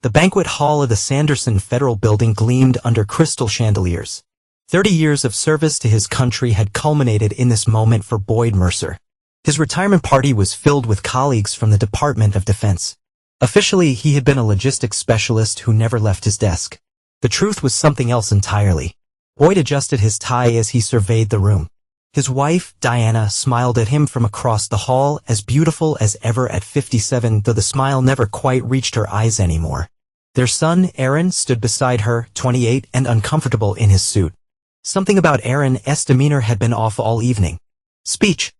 The banquet hall of the Sanderson Federal Building gleamed under crystal chandeliers. 30 years of service to his country had culminated in this moment for Boyd Mercer. His retirement party was filled with colleagues from the Department of Defense. Officially, he had been a logistics specialist who never left his desk. The truth was something else entirely. Boyd adjusted his tie as he surveyed the room. His wife, Diana, smiled at him from across the hall, as beautiful as ever at 57, though the smile never quite reached her eyes anymore. Their son, Aaron, stood beside her, 28, and uncomfortable in his suit. Something about Aaron's demeanor had been off all evening. Speech,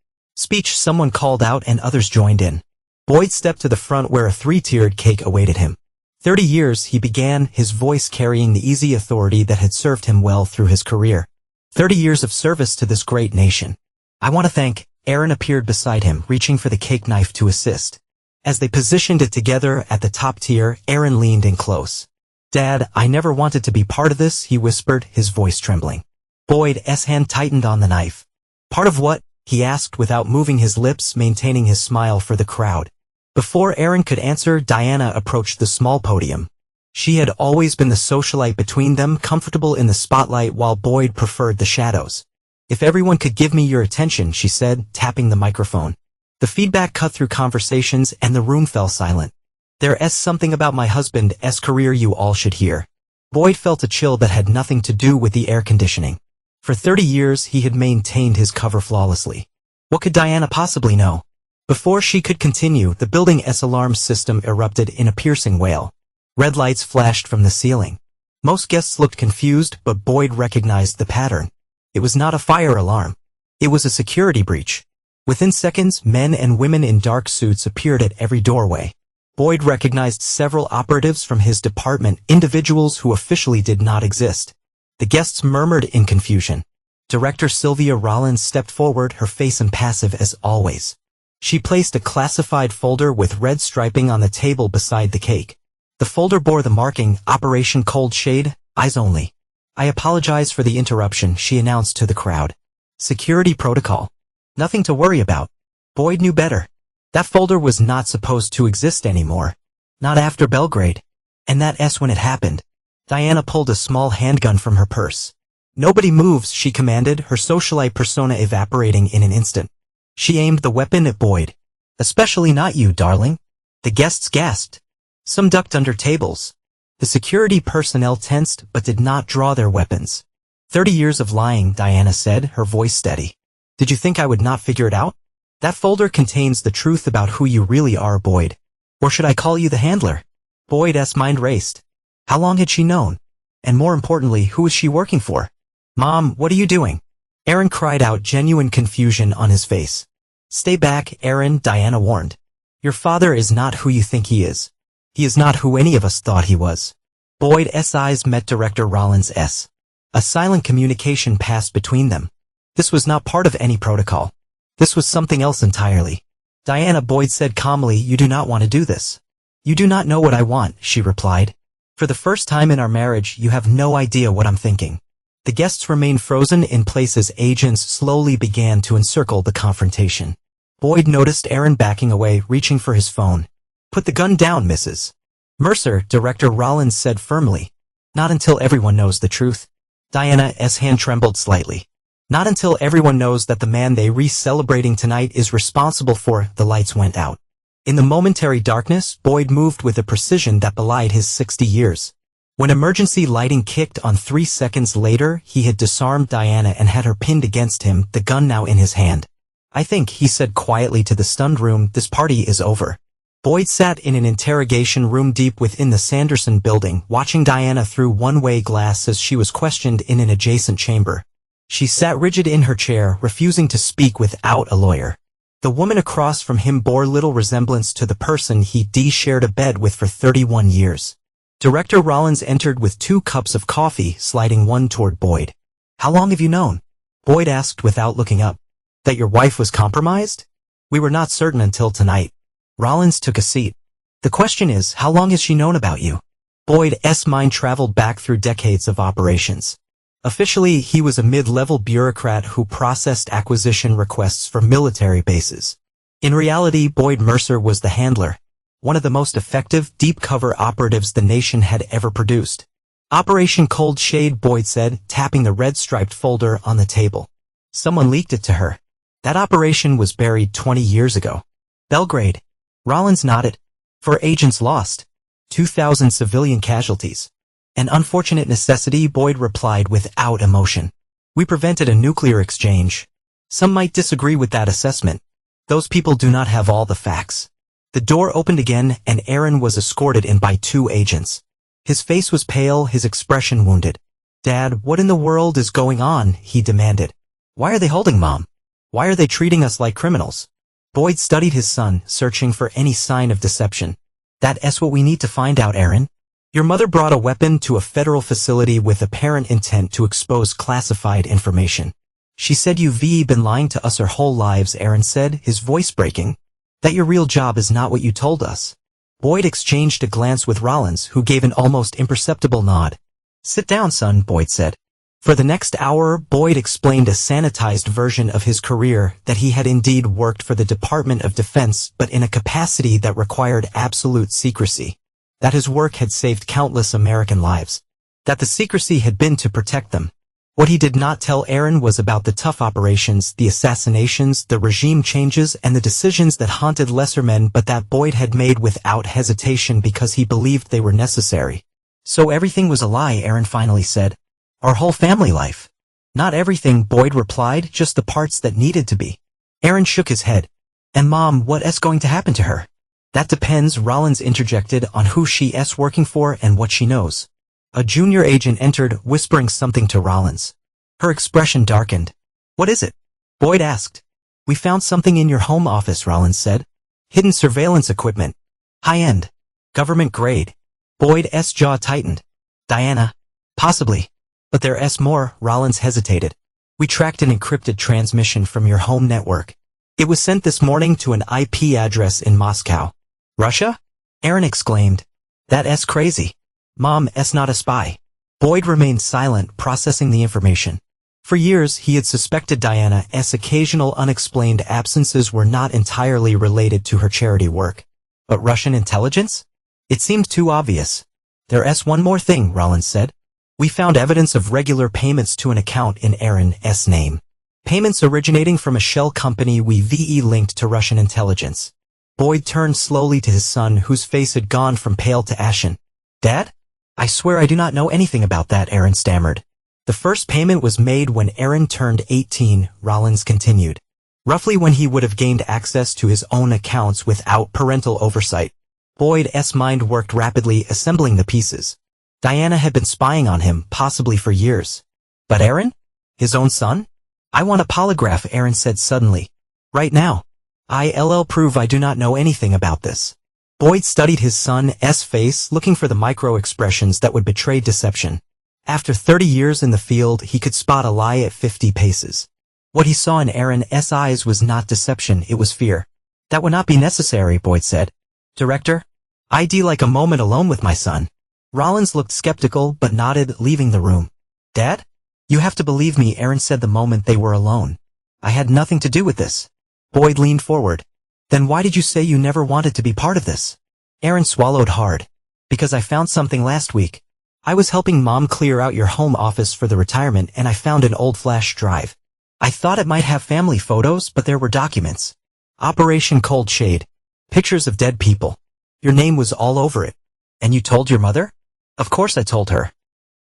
someone called out and others joined in. Boyd stepped to the front where a three-tiered cake awaited him. 30 years, he began, his voice carrying the easy authority that had served him well through his career. 30 years of service to this great nation. I want to thank. Aaron appeared beside him, reaching for the cake knife to assist. As they positioned it together at the top tier, Aaron leaned in close. Dad, I never wanted to be part of this, he whispered, his voice trembling. Boyd's hand tightened on the knife. Part of what? He asked without moving his lips, maintaining his smile for the crowd. Before Aaron could answer, Diana approached the small podium. She had always been the socialite between them, comfortable in the spotlight while Boyd preferred the shadows. If everyone could give me your attention, she said, tapping the microphone. The feedback cut through conversations and the room fell silent. There's something about my husband's career you all should hear. Boyd felt a chill that had nothing to do with the air conditioning. For 30 years, he had maintained his cover flawlessly. What could Diana possibly know? Before she could continue, the building's alarm system erupted in a piercing wail. Red lights flashed from the ceiling. Most guests looked confused, but Boyd recognized the pattern. It was not a fire alarm. It was a security breach. Within seconds, men and women in dark suits appeared at every doorway. Boyd recognized several operatives from his department, individuals who officially did not exist. The guests murmured in confusion. Director Sylvia Rollins stepped forward, her face impassive as always. She placed a classified folder with red striping on the table beside the cake. The folder bore the marking, Operation Cold Shade, Eyes Only. I apologize for the interruption, she announced to the crowd. Security protocol. Nothing to worry about. Boyd knew better. That folder was not supposed to exist anymore. Not after Belgrade. And that's when it happened. Diana pulled a small handgun from her purse. Nobody moves, she commanded, her socialite persona evaporating in an instant. She aimed the weapon at Boyd. Especially not you, darling. The guests gasped. Some ducked under tables. The security personnel tensed but did not draw their weapons. 30 years of lying, Diana said, her voice steady. Did you think I would not figure it out? That folder contains the truth about who you really are, Boyd. Or should I call you the handler? Boyd's mind raced. How long had she known? And more importantly, who was she working for? Mom, what are you doing? Aaron cried out, genuine confusion on his face. Stay back, Aaron, Diana warned. Your father is not who you think he is. He is not who any of us thought he was. Boyd's eyes met Director Rollins's. A silent communication passed between them. This was not part of any protocol. This was something else entirely. Diana, Boyd said calmly, you do not want to do this. You do not know what I want, she replied. For the first time in our marriage, you have no idea what I'm thinking. The guests remained frozen in place as agents slowly began to encircle the confrontation. Boyd noticed Aaron backing away, reaching for his phone. Put the gun down, Mrs. Mercer, Director Rollins said firmly. Not until everyone knows the truth. Diana's hand trembled slightly. Not until everyone knows that the man they re-celebrating tonight is responsible for. The lights went out. In the momentary darkness, Boyd moved with a precision that belied his 60 years. When emergency lighting kicked on 3 seconds later, he had disarmed Diana and had her pinned against him, the gun now in his hand. I think, he said quietly to the stunned room, this party is over. Boyd sat in an interrogation room deep within the Sanderson building, watching Diana through one-way glass as she was questioned in an adjacent chamber. She sat rigid in her chair, refusing to speak without a lawyer. The woman across from him bore little resemblance to the person he'd shared a bed with for 31 years. Director Rollins entered with 2 cups of coffee, sliding one toward Boyd. How long have you known? Boyd asked without looking up. That your wife was compromised? We were not certain until tonight. Rollins took a seat. The question is, how long has she known about you? Boyd's mind traveled back through decades of operations. Officially, he was a mid-level bureaucrat who processed acquisition requests for military bases. In reality, Boyd Mercer was the handler. one of the most effective, deep-cover operatives the nation had ever produced. Operation Cold Shade, Boyd said, tapping the red-striped folder on the table. Someone leaked it to her. That operation was buried 20 years ago. Belgrade. Rollins nodded. 4 agents lost. 2,000 civilian casualties. An unfortunate necessity, Boyd replied without emotion. We prevented a nuclear exchange. Some might disagree with that assessment. Those people do not have all the facts. The door opened again, and Aaron was escorted in by 2 agents. His face was pale, his expression wounded. Dad, what in the world is going on? He demanded. Why are they holding Mom? Why are they treating us like criminals? Boyd studied his son, searching for any sign of deception. That's what we need to find out, Aaron. Your mother brought a weapon to a federal facility with apparent intent to expose classified information. She said you've been lying to us our whole lives, Aaron said, his voice breaking. That your real job is not what you told us. Boyd exchanged a glance with Rollins, who gave an almost imperceptible nod. Sit down, son, Boyd said. For the next hour, Boyd explained a sanitized version of his career, that he had indeed worked for the Department of Defense, but in a capacity that required absolute secrecy. That his work had saved countless American lives. That the secrecy had been to protect them. What he did not tell Aaron was about the tough operations, the assassinations, the regime changes, and the decisions that haunted lesser men, but that Boyd had made without hesitation because he believed they were necessary. So everything was a lie, Aaron finally said. Our whole family life. Not everything, Boyd replied, just the parts that needed to be. Aaron shook his head. And Mom, what's going to happen to her? That depends, Rollins interjected, on who she's working for and what she knows. A junior agent entered, whispering something to Rollins. Her expression darkened. What is it? Boyd asked. We found something in your home office, Rollins said. Hidden surveillance equipment. High-end. Government grade. Boyd's jaw tightened. Diana. Possibly. But there's more, Rollins hesitated. We tracked an encrypted transmission from your home network. It was sent this morning to an IP address in Moscow. Russia? Aaron exclaimed. That's crazy. Mom's not a spy. Boyd remained silent, processing the information. For years, he had suspected Diana's occasional unexplained absences were not entirely related to her charity work. But Russian intelligence? It seemed too obvious. There's one more thing, Rollins said. We found evidence of regular payments to an account in Aaron's name. Payments originating from a shell company we linked to Russian intelligence. Boyd turned slowly to his son, whose face had gone from pale to ashen. Dad? I swear I do not know anything about that, Aaron stammered. The first payment was made when Aaron turned 18, Rollins continued. Roughly when he would have gained access to his own accounts without parental oversight. Boyd's mind worked rapidly, assembling the pieces. Diana had been spying on him, possibly for years. But Aaron? His own son? I want a polygraph, Aaron said suddenly. Right now. I'll prove I do not know anything about this. Boyd studied his son's face, looking for the micro-expressions that would betray deception. After 30 years in the field, he could spot a lie at 50 paces. What he saw in Aaron's eyes was not deception, it was fear. That would not be necessary, Boyd said. Director? I'd like a moment alone with my son. Rollins looked skeptical, but nodded, leaving the room. Dad? You have to believe me, Aaron said the moment they were alone. I had nothing to do with this. Boyd leaned forward. Then why did you say you never wanted to be part of this? Aaron swallowed hard. Because I found something last week. I was helping Mom clear out your home office for the retirement and I found an old flash drive. I thought it might have family photos, but there were documents. Operation Cold Shade. Pictures of dead people. Your name was all over it. And you told your mother? Of course I told her.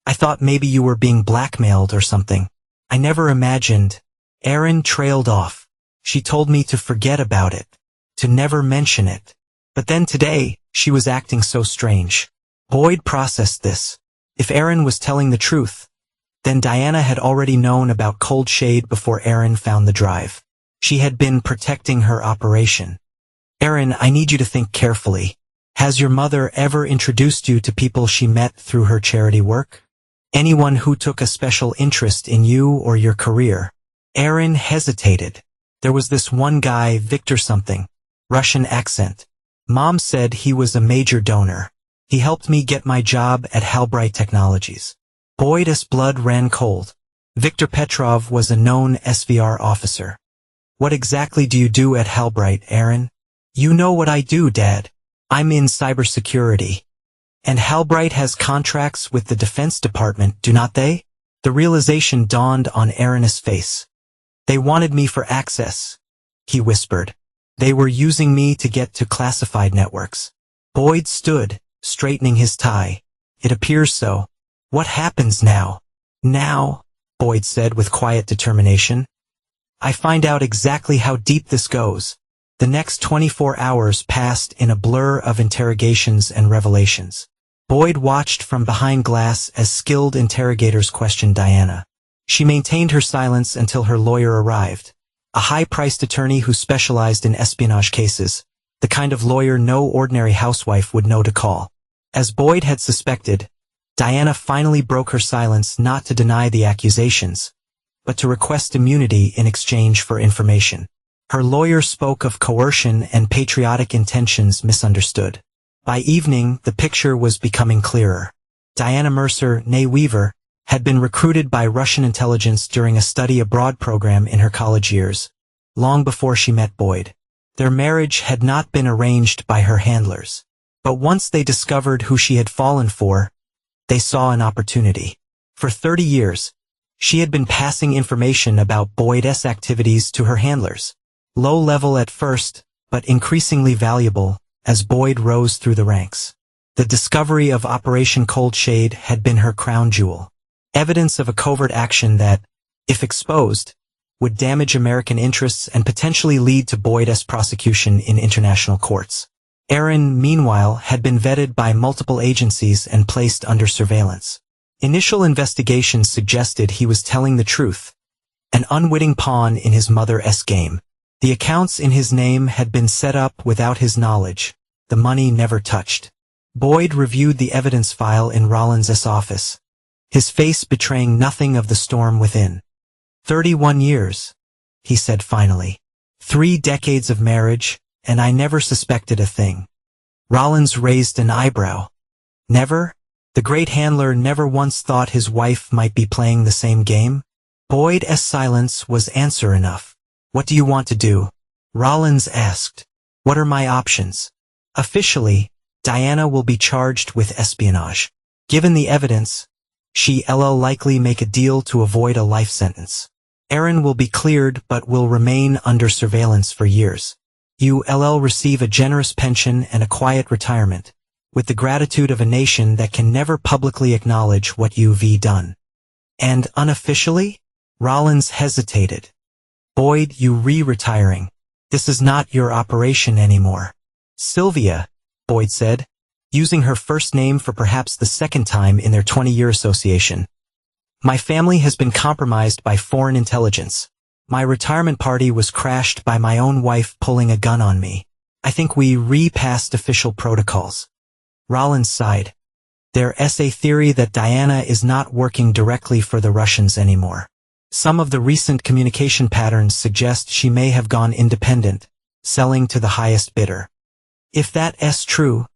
I thought maybe you were being blackmailed or something. I never imagined. Aaron trailed off. She told me to forget about it. To never mention it. But then today, she was acting so strange. Boyd processed this. If Aaron was telling the truth, then Diana had already known about Cold Shade before Aaron found the drive. She had been protecting her operation. Aaron, I need you to think carefully. Has your mother ever introduced you to people she met through her charity work? Anyone who took a special interest in you or your career? Aaron hesitated. There was this one guy, Victor something. Russian accent. Mom said he was a major donor. He helped me get my job at Halbright Technologies. Boyd's blood ran cold. Viktor Petrov was a known SVR officer. What exactly do you do at Halbright, Aaron? You know what I do, Dad. I'm in cybersecurity. And Halbright has contracts with the Defense Department, do not they? The realization dawned on Aaron's face. They wanted me for access, he whispered. They were using me to get to classified networks. Boyd stood, straightening his tie. It appears so. What happens now? Now, Boyd said with quiet determination. I find out exactly how deep this goes. The next 24 hours passed in a blur of interrogations and revelations. Boyd watched from behind glass as skilled interrogators questioned Diana. She maintained her silence until her lawyer arrived, a high-priced attorney who specialized in espionage cases, the kind of lawyer no ordinary housewife would know to call. As Boyd had suspected, Diana finally broke her silence not to deny the accusations, but to request immunity in exchange for information. Her lawyer spoke of coercion and patriotic intentions misunderstood. By evening, the picture was becoming clearer. Diana Mercer, née Weaver, had been recruited by Russian intelligence during a study abroad program in her college years, long before she met Boyd. Their marriage had not been arranged by her handlers. But once they discovered who she had fallen for, they saw an opportunity. For 30 years, she had been passing information about Boyd's activities to her handlers. Low level at first, but increasingly valuable as Boyd rose through the ranks. The discovery of Operation Cold Shade had been her crown jewel. Evidence of a covert action that, if exposed, would damage American interests and potentially lead to Boyd's prosecution in international courts. Aaron, meanwhile, had been vetted by multiple agencies and placed under surveillance. Initial investigations suggested he was telling the truth, an unwitting pawn in his mother's game. The accounts in his name had been set up without his knowledge, the money never touched. Boyd reviewed the evidence file in Rollins's office, his face betraying nothing of the storm within. 31 years, he said finally. 3 decades of marriage, and I never suspected a thing. Rollins raised an eyebrow. Never? The great handler never once thought his wife might be playing the same game? Boyd's silence was answer enough. What do you want to do? Rollins asked. What are my options? Officially, Diana will be charged with espionage. Given the evidence, she'll likely make a deal to avoid a life sentence. Aaron will be cleared but will remain under surveillance for years. You'll receive a generous pension and a quiet retirement, with the gratitude of a nation that can never publicly acknowledge what you've done. And unofficially? Rollins hesitated. Boyd, you retiring. This is not your operation anymore. Sylvia, Boyd said, using her first name for perhaps the second time in their 20-year association. My family has been compromised by foreign intelligence. My retirement party was crashed by my own wife pulling a gun on me. I think we repassed official protocols. Rollins sighed. There's a theory that Diana is not working directly for the Russians anymore. Some of the recent communication patterns suggest she may have gone independent, selling to the highest bidder. If that's true,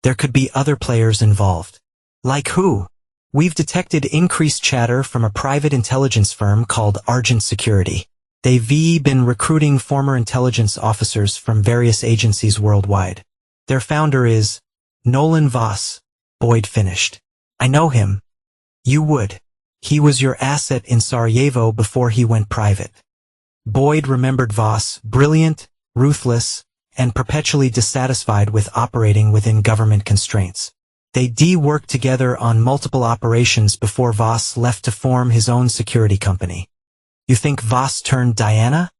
there could be other players involved. Like who? We've detected increased chatter from a private intelligence firm called Argent Security. They've been recruiting former intelligence officers from various agencies worldwide. Their founder is Nolan Voss, Boyd finished. I know him. You would. He was your asset in Sarajevo before he went private. Boyd remembered Voss, brilliant, ruthless, and perpetually dissatisfied with operating within government constraints. They worked together on multiple operations before Voss left to form his own security company. You think Voss turned Diana?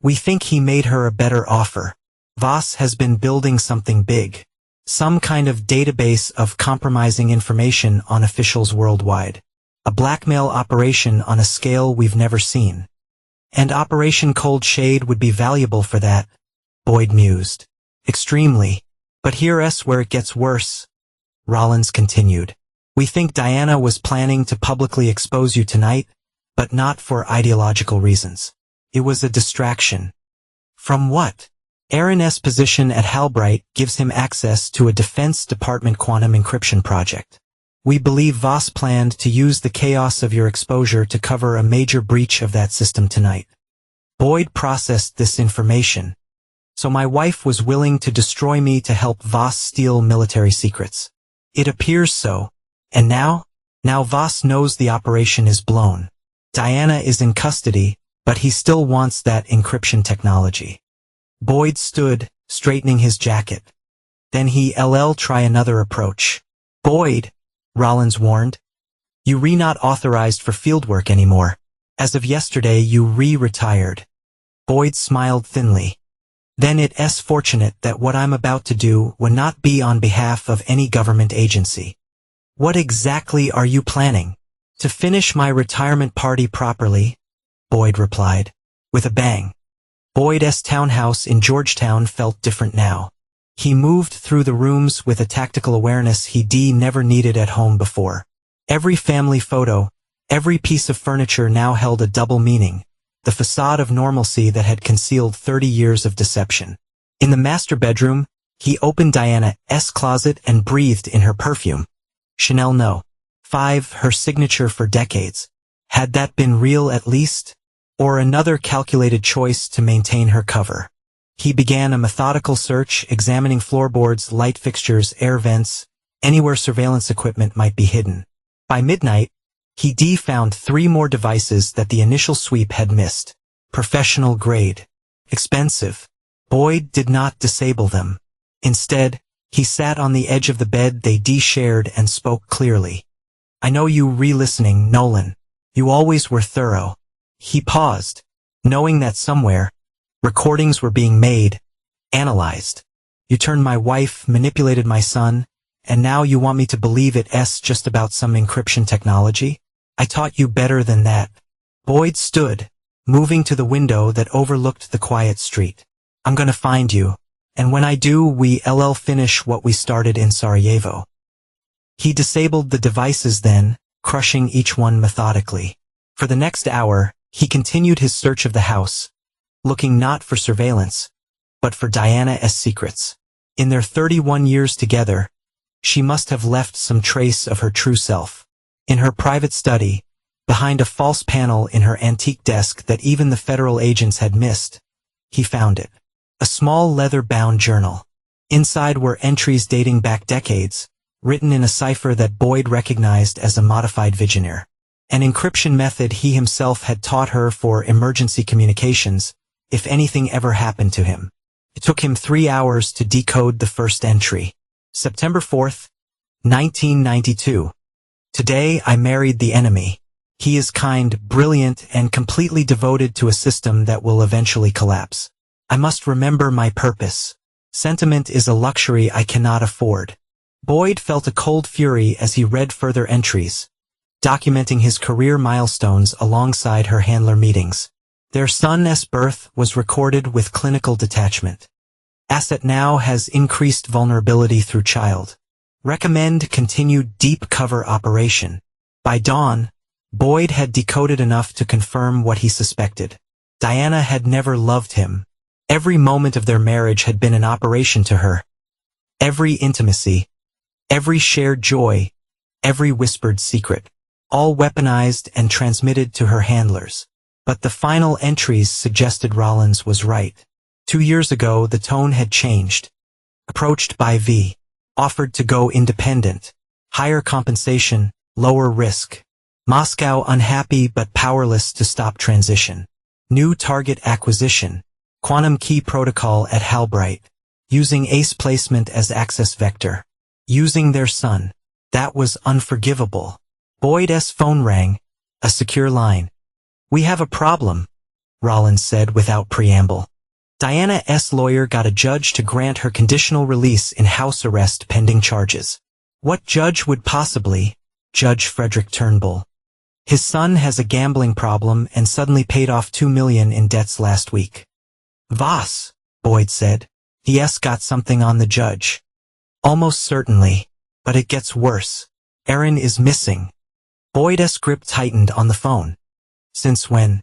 We think he made her a better offer. Voss has been building something big. Some kind of database of compromising information on officials worldwide. A blackmail operation on a scale we've never seen. And Operation Cold Shade would be valuable for that, Boyd mused. Extremely. But here's where it gets worse, Rollins continued. We think Diana was planning to publicly expose you tonight, but not for ideological reasons. It was a distraction. From what? Aaron's position at Halbright gives him access to a Defense Department quantum encryption project. We believe Voss planned to use the chaos of your exposure to cover a major breach of that system tonight. Boyd processed this information. So my wife was willing to destroy me to help Voss steal military secrets. It appears so. And now? Now Voss knows the operation is blown. Diana is in custody, but he still wants that encryption technology. Boyd stood, straightening his jacket. Then he'll try another approach. Boyd, Rollins warned. You not authorized for fieldwork anymore. As of yesterday you retired. Boyd smiled thinly. Then it's fortunate that what I'm about to do would not be on behalf of any government agency. What exactly are you planning? To finish my retirement party properly, Boyd replied, with a bang. Boyd's townhouse in Georgetown felt different now. He moved through the rooms with a tactical awareness he never needed at home before. Every family photo, every piece of furniture now held a double meaning, the facade of normalcy that had concealed 30 years of deception. In the master bedroom, he opened Diana's closet and breathed in her perfume. Chanel No. 5, her signature for decades. Had that been real at least? Or another calculated choice to maintain her cover? He began a methodical search, examining floorboards, light fixtures, air vents, anywhere surveillance equipment might be hidden. By midnight, he found 3 more devices that the initial sweep had missed. Professional grade. Expensive. Boyd did not disable them. Instead, he sat on the edge of the bed they shared and spoke clearly. I know you re-listening, Nolan. You always were thorough. He paused, knowing that somewhere, recordings were being made, analyzed. You turned my wife, manipulated my son, and now you want me to believe it's just about some encryption technology? I taught you better than that. Boyd stood, moving to the window that overlooked the quiet street. I'm gonna find you, and when I do we'll finish what we started in Sarajevo. He disabled the devices then, crushing each one methodically. For the next hour, he continued his search of the house, looking not for surveillance, but for Diana's secrets. In their 31 years together, she must have left some trace of her true self. In her private study, behind a false panel in her antique desk that even the federal agents had missed, he found it. A small leather-bound journal. Inside were entries dating back decades, written in a cipher that Boyd recognized as a modified Vigenère. An encryption method he himself had taught her for emergency communications, if anything ever happened to him. It took him 3 hours to decode the first entry. September 4th, 1992. Today I married the enemy. He is kind, brilliant, and completely devoted to a system that will eventually collapse. I must remember my purpose. Sentiment is a luxury I cannot afford. Boyd felt a cold fury as he read further entries, documenting his career milestones alongside her handler meetings. Their son's birth was recorded with clinical detachment. Asset now has increased vulnerability through child. Recommend continued deep cover operation. By dawn, Boyd had decoded enough to confirm what he suspected. Diana had never loved him. Every moment of their marriage had been an operation to her. Every intimacy, every shared joy, every whispered secret, all weaponized and transmitted to her handlers. But the final entries suggested Rollins was right. 2 years ago the tone had changed. Approached by V. Offered to go independent. Higher compensation, lower risk. Moscow unhappy but powerless to stop transition. New target acquisition. Quantum key protocol at Halbright. Using ace placement as access vector. Using their son. That was unforgivable. Boyd's phone rang. A secure line. We have a problem, Rollins said without preamble. Diana's lawyer got a judge to grant her conditional release in house arrest pending charges. What judge would possibly? Judge Frederick Turnbull. His son has a gambling problem and suddenly paid off $2 million in debts last week. Voss, Boyd said. He's got something on the judge. Almost certainly, but it gets worse. Erin is missing. Boyd's grip tightened on the phone. Since when?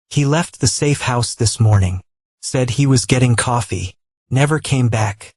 He left the safe house this morning. Said he was getting coffee. Never came back.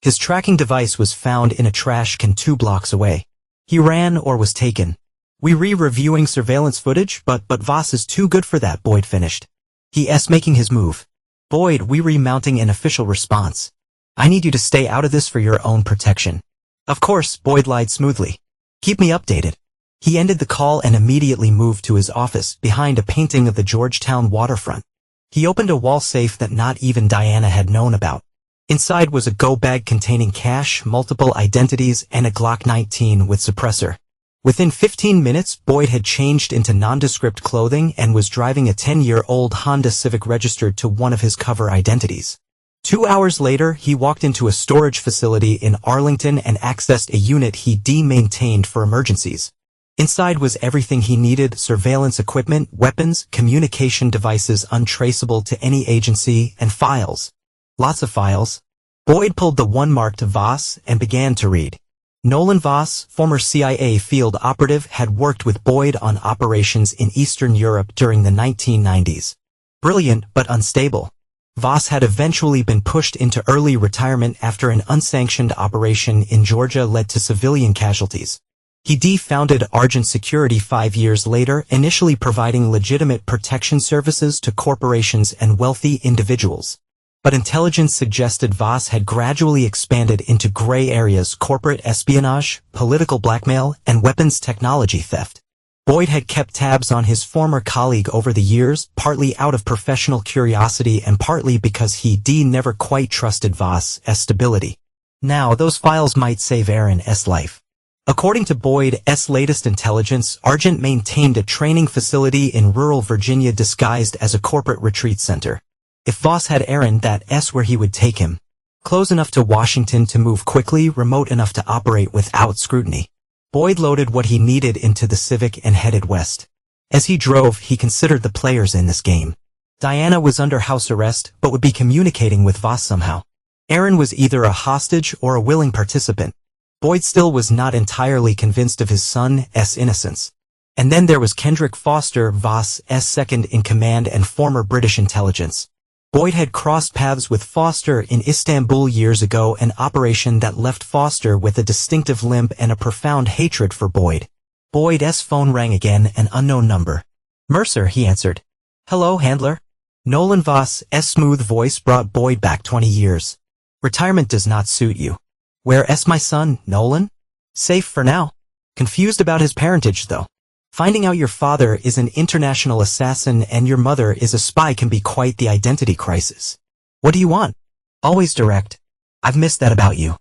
His tracking device was found in a trash can 2 blocks away. He ran or was taken. We re-reviewing surveillance footage, but Voss is too good for that, Boyd finished. He's making his move. Boyd, we remounting an official response. I need you to stay out of this for your own protection. Of course, Boyd lied smoothly. Keep me updated. He ended the call and immediately moved to his office behind a painting of the Georgetown waterfront. He opened a wall safe that not even Diana had known about. Inside was a go bag containing cash, multiple identities, and a Glock 19 with suppressor. Within 15 minutes, Boyd had changed into nondescript clothing and was driving a 10-year-old Honda Civic registered to one of his cover identities. 2 hours later, he walked into a storage facility in Arlington and accessed a unit he maintained for emergencies. Inside was everything he needed: surveillance equipment, weapons, communication devices untraceable to any agency, and files. Lots of files. Boyd pulled the one marked Voss and began to read. Nolan Voss, former CIA field operative, had worked with Boyd on operations in Eastern Europe during the 1990s. Brilliant but unstable. Voss had eventually been pushed into early retirement after an unsanctioned operation in Georgia led to civilian casualties. He founded Argent Security 5 years later, initially providing legitimate protection services to corporations and wealthy individuals. But intelligence suggested Voss had gradually expanded into gray areas: corporate espionage, political blackmail, and weapons technology theft. Boyd had kept tabs on his former colleague over the years, partly out of professional curiosity and partly because he never quite trusted Voss's stability. Now those files might save Aaron's life. According to Boyd's latest intelligence, Argent maintained a training facility in rural Virginia disguised as a corporate retreat center. If Voss had Aaron, that's where he would take him. Close enough to Washington to move quickly, remote enough to operate without scrutiny. Boyd loaded what he needed into the Civic and headed west. As he drove, he considered the players in this game. Diana was under house arrest, but would be communicating with Voss somehow. Aaron was either a hostage or a willing participant. Boyd still was not entirely convinced of his son's innocence. And then there was Kendrick Foster, Voss's second-in-command and former British intelligence. Boyd had crossed paths with Foster in Istanbul years ago, an operation that left Foster with a distinctive limp and a profound hatred for Boyd. Boyd's phone rang again, an unknown number. Mercer, he answered. Hello, handler. Nolan Voss's smooth voice brought Boyd back 20 years. Retirement does not suit you. Where's my son, Nolan? Safe for now. Confused about his parentage, though. Finding out your father is an international assassin and your mother is a spy can be quite the identity crisis. What do you want? Always direct. I've missed that about you.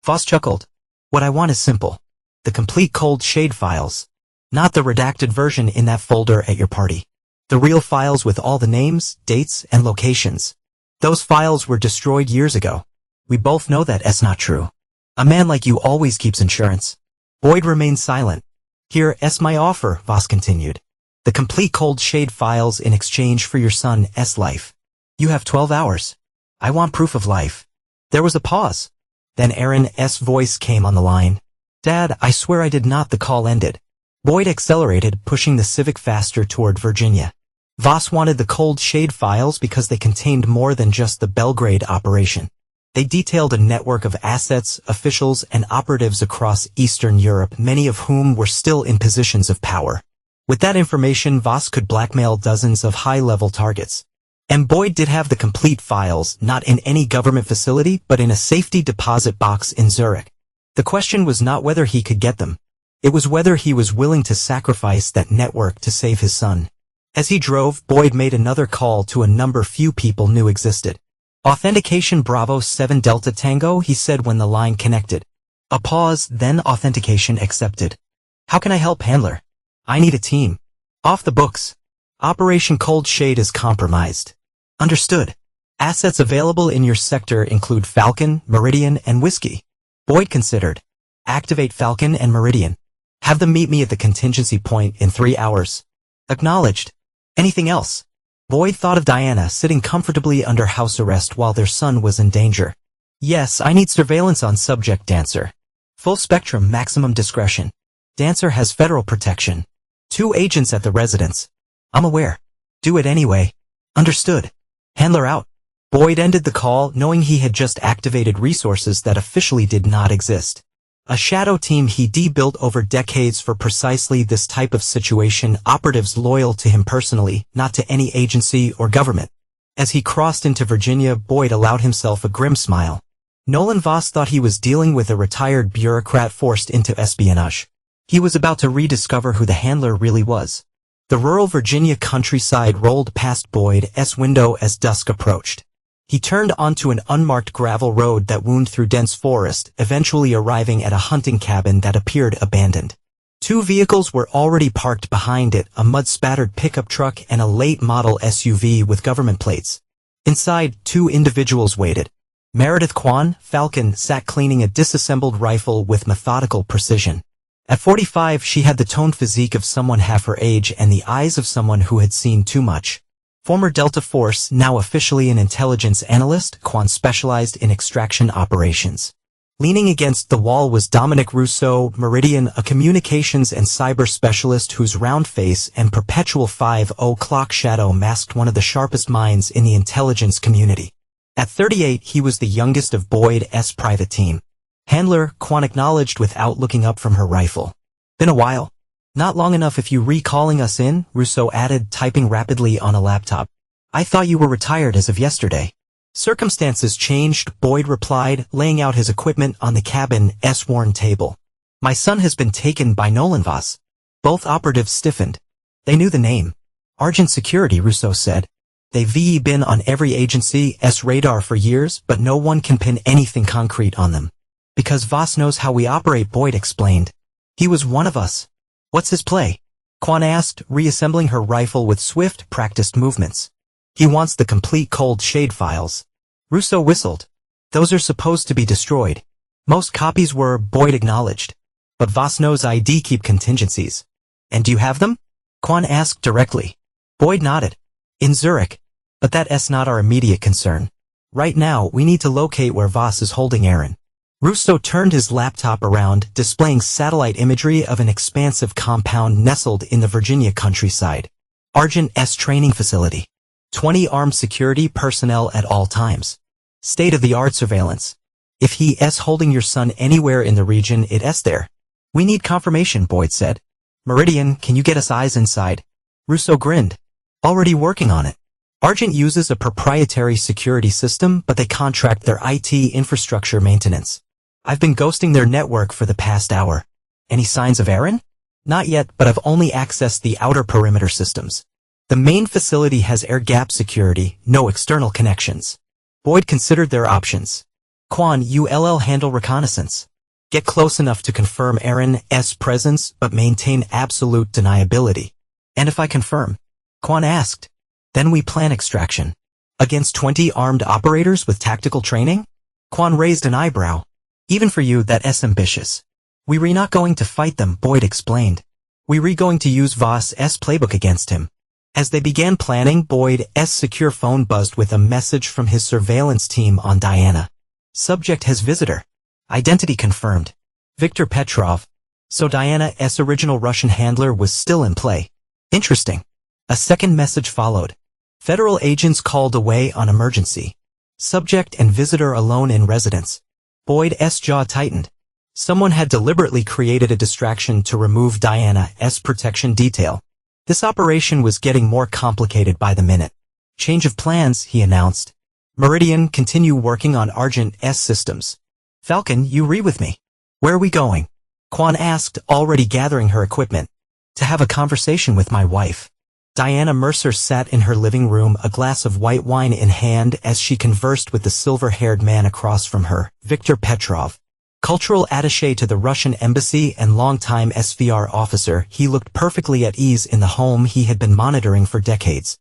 Voss chuckled. What I want is simple. The complete cold shade files. Not the redacted version in that folder at your party. The real files with all the names, dates, and locations. Those files were destroyed years ago. We both know that's not true. A man like you always keeps insurance. Boyd remained silent. Here's my offer, Voss continued. The complete cold shade files in exchange for your son's life. You have 12 hours. I want proof of life. There was a pause. Then Aaron's voice came on the line. Dad, I swear I did not. The call ended. Boyd accelerated, pushing the Civic faster toward Virginia. Voss wanted the cold shade files because they contained more than just the Belgrade operation. They detailed a network of assets, officials, and operatives across Eastern Europe, many of whom were still in positions of power. With that information, Voss could blackmail dozens of high-level targets. And Boyd did have the complete files, not in any government facility, but in a safety deposit box in Zurich. The question was not whether he could get them. It was whether he was willing to sacrifice that network to save his son. As he drove, Boyd made another call to a number few people knew existed. Authentication Bravo 7 Delta Tango, he said when the line connected. A pause, then authentication accepted. How can I help, handler? I need a team. Off the books. Operation Cold Shade is compromised. Understood. Assets available in your sector include Falcon, Meridian, and Whiskey. Boyd considered. Activate Falcon and Meridian. Have them meet me at the contingency point in 3 hours. Acknowledged. Anything else? Boyd thought of Diana sitting comfortably under house arrest while their son was in danger. Yes, I need surveillance on subject Dancer. Full spectrum, maximum discretion. Dancer has federal protection. 2 agents at the residence. I'm aware. Do it anyway. Understood. Handler out. Boyd ended the call knowing he had just activated resources that officially did not exist. A shadow team he built over decades for precisely this type of situation, operatives loyal to him personally, not to any agency or government. As he crossed into Virginia, Boyd allowed himself a grim smile. Nolan Voss thought he was dealing with a retired bureaucrat forced into espionage. He was about to rediscover who the handler really was. The rural Virginia countryside rolled past Boyd's window as dusk approached. He turned onto an unmarked gravel road that wound through dense forest, eventually arriving at a hunting cabin that appeared abandoned. Two vehicles were already parked behind it, a mud-spattered pickup truck and a late-model SUV with government plates. Inside, two individuals waited. Meredith Kwan, Falcon, sat cleaning a disassembled rifle with methodical precision. At 45, she had the toned physique of someone half her age and the eyes of someone who had seen too much. Former Delta Force, now officially an intelligence analyst, Kwan specialized in extraction operations. Leaning against the wall was Dominic Rousseau, Meridian, a communications and cyber specialist whose round face and perpetual 5 o'clock shadow masked one of the sharpest minds in the intelligence community. At 38, he was the youngest of Boyd's private team. Handler, Kwan acknowledged without looking up from her rifle. Been a while. Not long enough if you recalling us in, Rousseau added, typing rapidly on a laptop. I thought you were retired as of yesterday. Circumstances changed, Boyd replied, laying out his equipment on the cabin's worn table. My son has been taken by Nolan Voss. Both operatives stiffened. They knew the name. Argent Security, Rousseau said. They've been on every agency's radar for years, but no one can pin anything concrete on them. Because Voss knows how we operate, Boyd explained. He was one of us. What's his play? Kwan asked, reassembling her rifle with swift, practiced movements. He wants the complete cold shade files. Rousseau whistled. Those are supposed to be destroyed. Most copies were, Boyd acknowledged. But Voss knows ID keep contingencies. And do you have them? Kwan asked directly. Boyd nodded. In Zurich. But that's not our immediate concern. Right now, we need to locate where Voss is holding Aaron. Rousseau turned his laptop around, displaying satellite imagery of an expansive compound nestled in the Virginia countryside. Argent's training facility. 20 armed security personnel at all times. State-of-the-art surveillance. If he's holding your son anywhere in the region, it's there. We need confirmation, Boyd said. Meridian, can you get us eyes inside? Rousseau grinned. Already working on it. Argent uses a proprietary security system, but they contract their IT infrastructure maintenance. I've been ghosting their network for the past hour. Any signs of Aaron? Not yet, but I've only accessed the outer perimeter systems. The main facility has air-gap security, no external connections. Boyd considered their options. Kwan, you'll handle reconnaissance. Get close enough to confirm Aaron's presence, but maintain absolute deniability. And if I confirm? Kwan asked. Then we plan extraction. Against 20 armed operators with tactical training? Kwan raised an eyebrow. Even for you, that's ambitious. We're not going to fight them, Boyd explained. We're going to use Voss's playbook against him. As they began planning, Boyd's secure phone buzzed with a message from his surveillance team on Diana. Subject has visitor. Identity confirmed. Viktor Petrov. So Diana's original Russian handler was still in play. Interesting. A second message followed. Federal agents called away on emergency. Subject and visitor alone in residence. Boyd's jaw tightened. Someone had deliberately created a distraction to remove Diana's protection detail. This operation was getting more complicated by the minute. Change of plans, he announced. Meridian, continue working on Argent's systems. Falcon, you with me. Where are we going? Kwan asked, already gathering her equipment. To have a conversation with my wife. Diana Mercer sat in her living room, a glass of white wine in hand as she conversed with the silver-haired man across from her, Viktor Petrov. Cultural attaché to the Russian embassy and longtime SVR officer, he looked perfectly at ease in the home he had been monitoring for decades.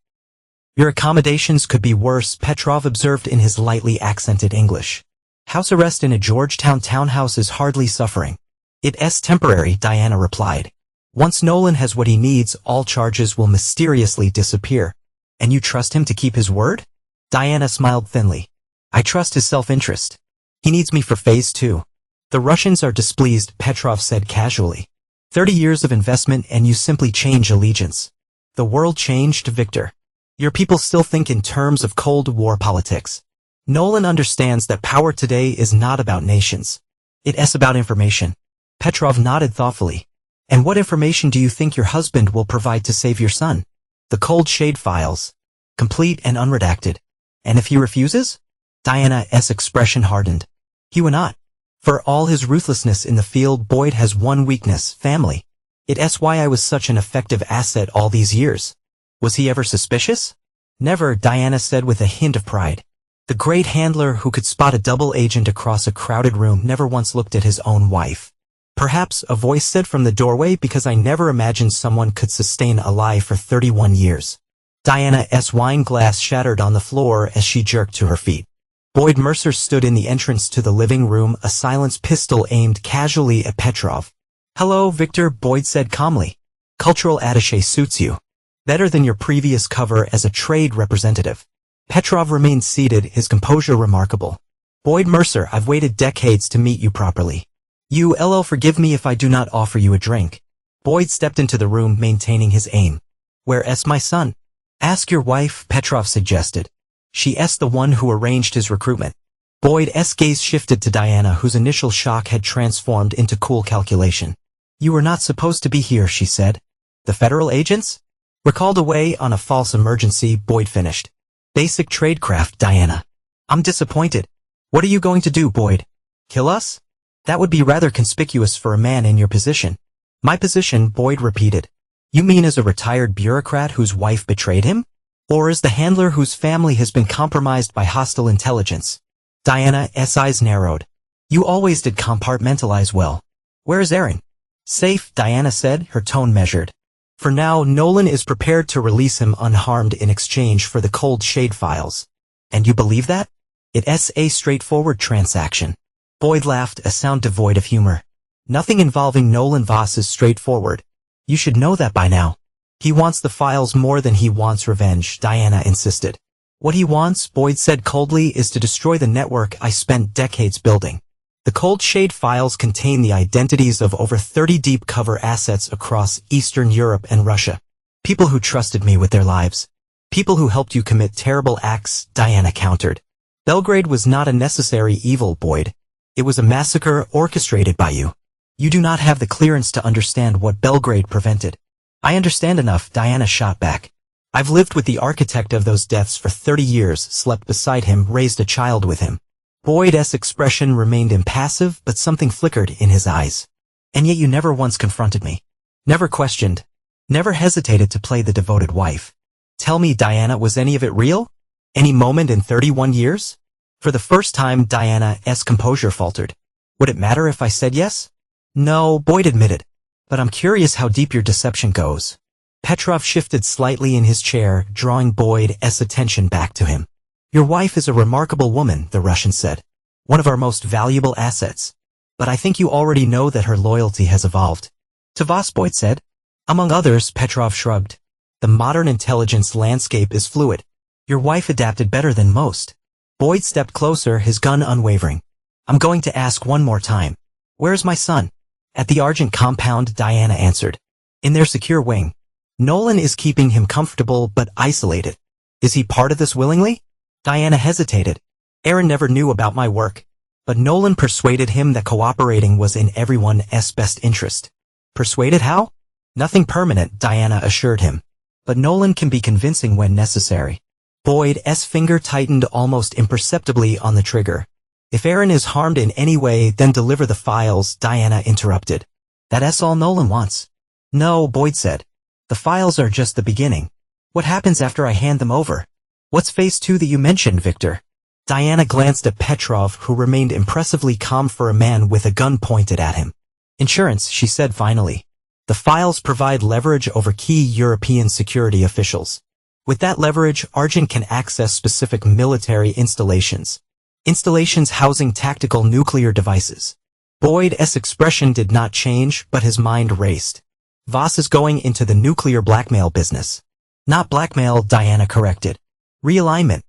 Your accommodations could be worse, Petrov observed in his lightly accented English. House arrest in a Georgetown townhouse is hardly suffering. It's temporary, Diana replied. Once Nolan has what he needs, all charges will mysteriously disappear. And you trust him to keep his word? Diana smiled thinly. I trust his self-interest. He needs me for phase 2. The Russians are displeased, Petrov said casually. 30 years of investment and you simply change allegiance. The world changed, Victor. Your people still think in terms of Cold War politics. Nolan understands that power today is not about nations. It's about information. Petrov nodded thoughtfully. And what information do you think your husband will provide to save your son? The cold shade files. Complete and unredacted. And if he refuses? Diana's expression hardened. He will not. For all his ruthlessness in the field, Boyd has one weakness: family. It's why I was such an effective asset all these years. Was he ever suspicious? Never, Diana said with a hint of pride. The great handler who could spot a double agent across a crowded room never once looked at his own wife. Perhaps, a voice said from the doorway, because I never imagined someone could sustain a lie for 31 years. Diana's wine glass shattered on the floor as she jerked to her feet. Boyd Mercer stood in the entrance to the living room, a silenced pistol aimed casually at Petrov. "Hello, Victor," Boyd said calmly. "Cultural attaché suits you better than your previous cover as a trade representative." Petrov remained seated, his composure remarkable. "Boyd Mercer, I've waited decades to meet you properly. You'll forgive me if I do not offer you a drink." Boyd stepped into the room, maintaining his aim. "Where's my son?" "Ask your wife," Petrov suggested. She's the one who arranged his recruitment. Boyd's gaze shifted to Diana, whose initial shock had transformed into cool calculation. "You were not supposed to be here," she said. "The federal agents were called away on a false emergency," Boyd finished. "Basic tradecraft, Diana." "I'm disappointed." "What are you going to do, Boyd? Kill us?" "That would be rather conspicuous for a man in your position." "My position," Boyd repeated. "You mean as a retired bureaucrat whose wife betrayed him? Or as the handler whose family has been compromised by hostile intelligence?" Diana's eyes narrowed. "You always did compartmentalize well. Where is Aaron?" "Safe," Diana said, her tone measured. "For now, Nolan is prepared to release him unharmed in exchange for the cold shade files." "And you believe that?" "It's a straightforward transaction." Boyd laughed, a sound devoid of humor. "Nothing involving Nolan Voss is straightforward. You should know that by now." "He wants the files more than he wants revenge," Diana insisted. "What he wants," Boyd said coldly, "is to destroy the network I spent decades building. The cold shade files contain the identities of over 30 deep cover assets across Eastern Europe and Russia. People who trusted me with their lives. People who helped you commit terrible acts," Diana countered. "Belgrade was not a necessary evil, Boyd. It was a massacre orchestrated by you. You do not have the clearance to understand what Belgrade prevented." "I understand enough," Diana shot back. "I've lived with the architect of those deaths for 30 years, slept beside him, raised a child with him." Boyd's expression remained impassive, but something flickered in his eyes. "And yet you never once confronted me. Never questioned. Never hesitated to play the devoted wife. Tell me, Diana, was any of it real? Any moment in 31 years?" For the first time, Diana's composure faltered. "Would it matter if I said yes?" "No," Boyd admitted. "But I'm curious how deep your deception goes." Petrov shifted slightly in his chair, drawing Boyd's attention back to him. "Your wife is a remarkable woman," the Russian said. "One of our most valuable assets. But I think you already know that her loyalty has evolved." "To Voss," Boyd said. "Among others," Petrov shrugged. "The modern intelligence landscape is fluid. Your wife adapted better than most." Boyd stepped closer, his gun unwavering. "I'm going to ask one more time. Where's my son?" "At the Argent compound," Diana answered. "In their secure wing. Nolan is keeping him comfortable but isolated." "Is he part of this willingly?" Diana hesitated. "Aaron never knew about my work. But Nolan persuaded him that cooperating was in everyone's best interest." "Persuaded how?" "Nothing permanent," Diana assured him. "But Nolan can be convincing when necessary." Boyd's finger tightened almost imperceptibly on the trigger. "If Aaron is harmed in any way, then deliver the files," Diana interrupted. "That's all Nolan wants." "No," Boyd said. "The files are just the beginning. What happens after I hand them over? What's phase 2 that you mentioned, Victor?" Diana glanced at Petrov, who remained impressively calm for a man with a gun pointed at him. "Insurance," she said finally. "The files provide leverage over key European security officials. With that leverage, Argent can access specific military installations. Installations housing tactical nuclear devices." Boyd's expression did not change, but his mind raced. "Voss is going into the nuclear blackmail business." "Not blackmail," Diana corrected. "Realignment.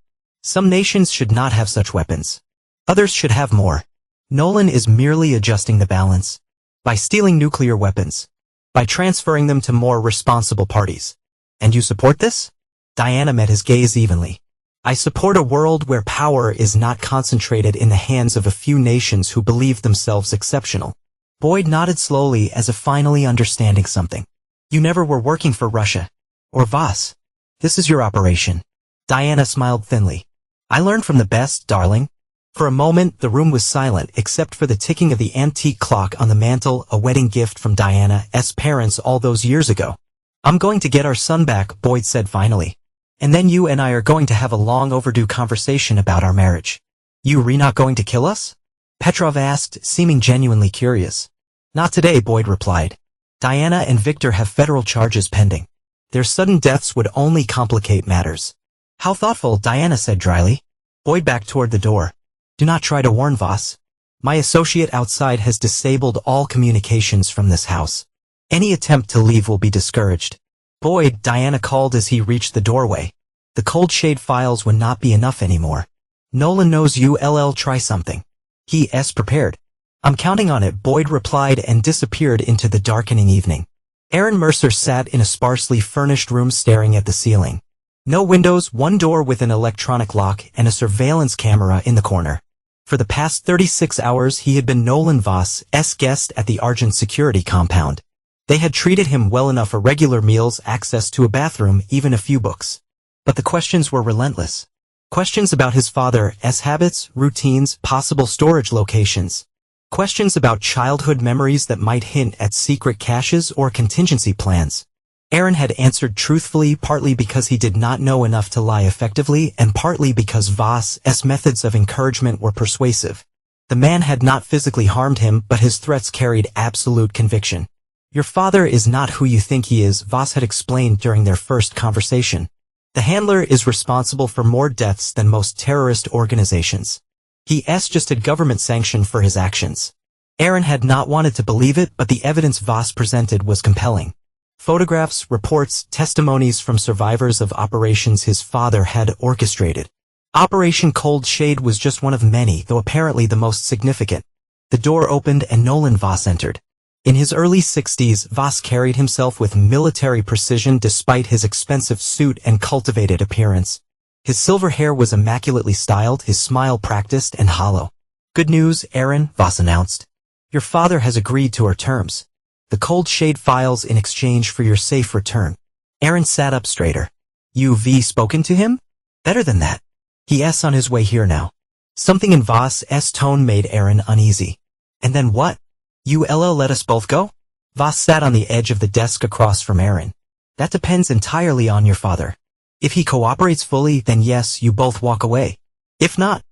Some nations should not have such weapons. Others should have more. Nolan is merely adjusting the balance. By stealing nuclear weapons. By transferring them to more responsible parties." "And you support this?" Diana met his gaze evenly. "I support a world where power is not concentrated in the hands of a few nations who believe themselves exceptional." Boyd nodded slowly as if finally understanding something. "You never were working for Russia. Or Voss. This is your operation." Diana smiled thinly. I learned from the best, darling. For a moment, the room was silent except for the ticking of the antique clock on the mantel, a wedding gift from Diana's parents all those years ago. I'm going to get our son back, Boyd said finally. And then you and I are going to have a long overdue conversation about our marriage. You not going to kill us? Petrov asked, seeming genuinely curious. Not today, Boyd replied. Diana and Victor have federal charges pending. Their sudden deaths would only complicate matters. How thoughtful, Diana said dryly. Boyd backed toward the door. Do not try to warn Voss. My associate outside has disabled all communications from this house. Any attempt to leave will be discouraged. Boyd, Diana called as he reached the doorway. The cold shade files would not be enough anymore. Nolan knows you'll try something. He's prepared. I'm counting on it, Boyd replied and disappeared into the darkening evening. Aaron Mercer sat in a sparsely furnished room staring at the ceiling. No windows, one door with an electronic lock, and a surveillance camera in the corner. For the past 36 hours he had been Nolan Voss's guest at the Argent security compound. They had treated him well enough for regular meals, access to a bathroom, even a few books. But the questions were relentless. Questions about his father's habits, routines, possible storage locations. Questions about childhood memories that might hint at secret caches or contingency plans. Aaron had answered truthfully, partly because he did not know enough to lie effectively and partly because Voss's methods of encouragement were persuasive. The man had not physically harmed him, but his threats carried absolute conviction. Your father is not who you think he is, Voss had explained during their first conversation. The handler is responsible for more deaths than most terrorist organizations. He's just had government sanction for his actions. Aaron had not wanted to believe it, but the evidence Voss presented was compelling. Photographs, reports, testimonies from survivors of operations his father had orchestrated. Operation Cold Shade was just one of many, though apparently the most significant. The door opened and Nolan Voss entered. In his early 60s, Voss carried himself with military precision despite his expensive suit and cultivated appearance. His silver hair was immaculately styled, his smile practiced and hollow. Good news, Aaron, Voss announced. Your father has agreed to our terms. The Cold Shade files in exchange for your safe return. Aaron sat up straighter. You've spoken to him? Better than that. He's on his way here now. Something in Voss's tone made Aaron uneasy. And then what? You'll let us both go? Voss sat on the edge of the desk across from Aaron. That depends entirely on your father. If he cooperates fully, then yes, you both walk away. If not,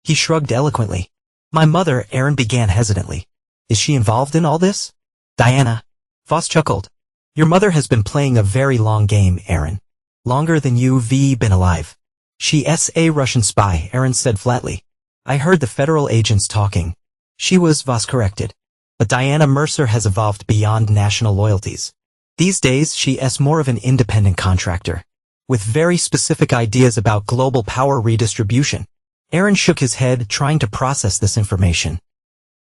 he shrugged eloquently. My mother, Aaron began hesitantly. Is she involved in all this? Diana. Voss chuckled. Your mother has been playing a very long game, Aaron. Longer than you've been alive. She's a Russian spy, Aaron said flatly. I heard the federal agents talking. She was, Voss corrected. But Diana Mercer has evolved beyond national loyalties. These days, she's more of an independent contractor, with very specific ideas about global power redistribution. Aaron shook his head, trying to process this information.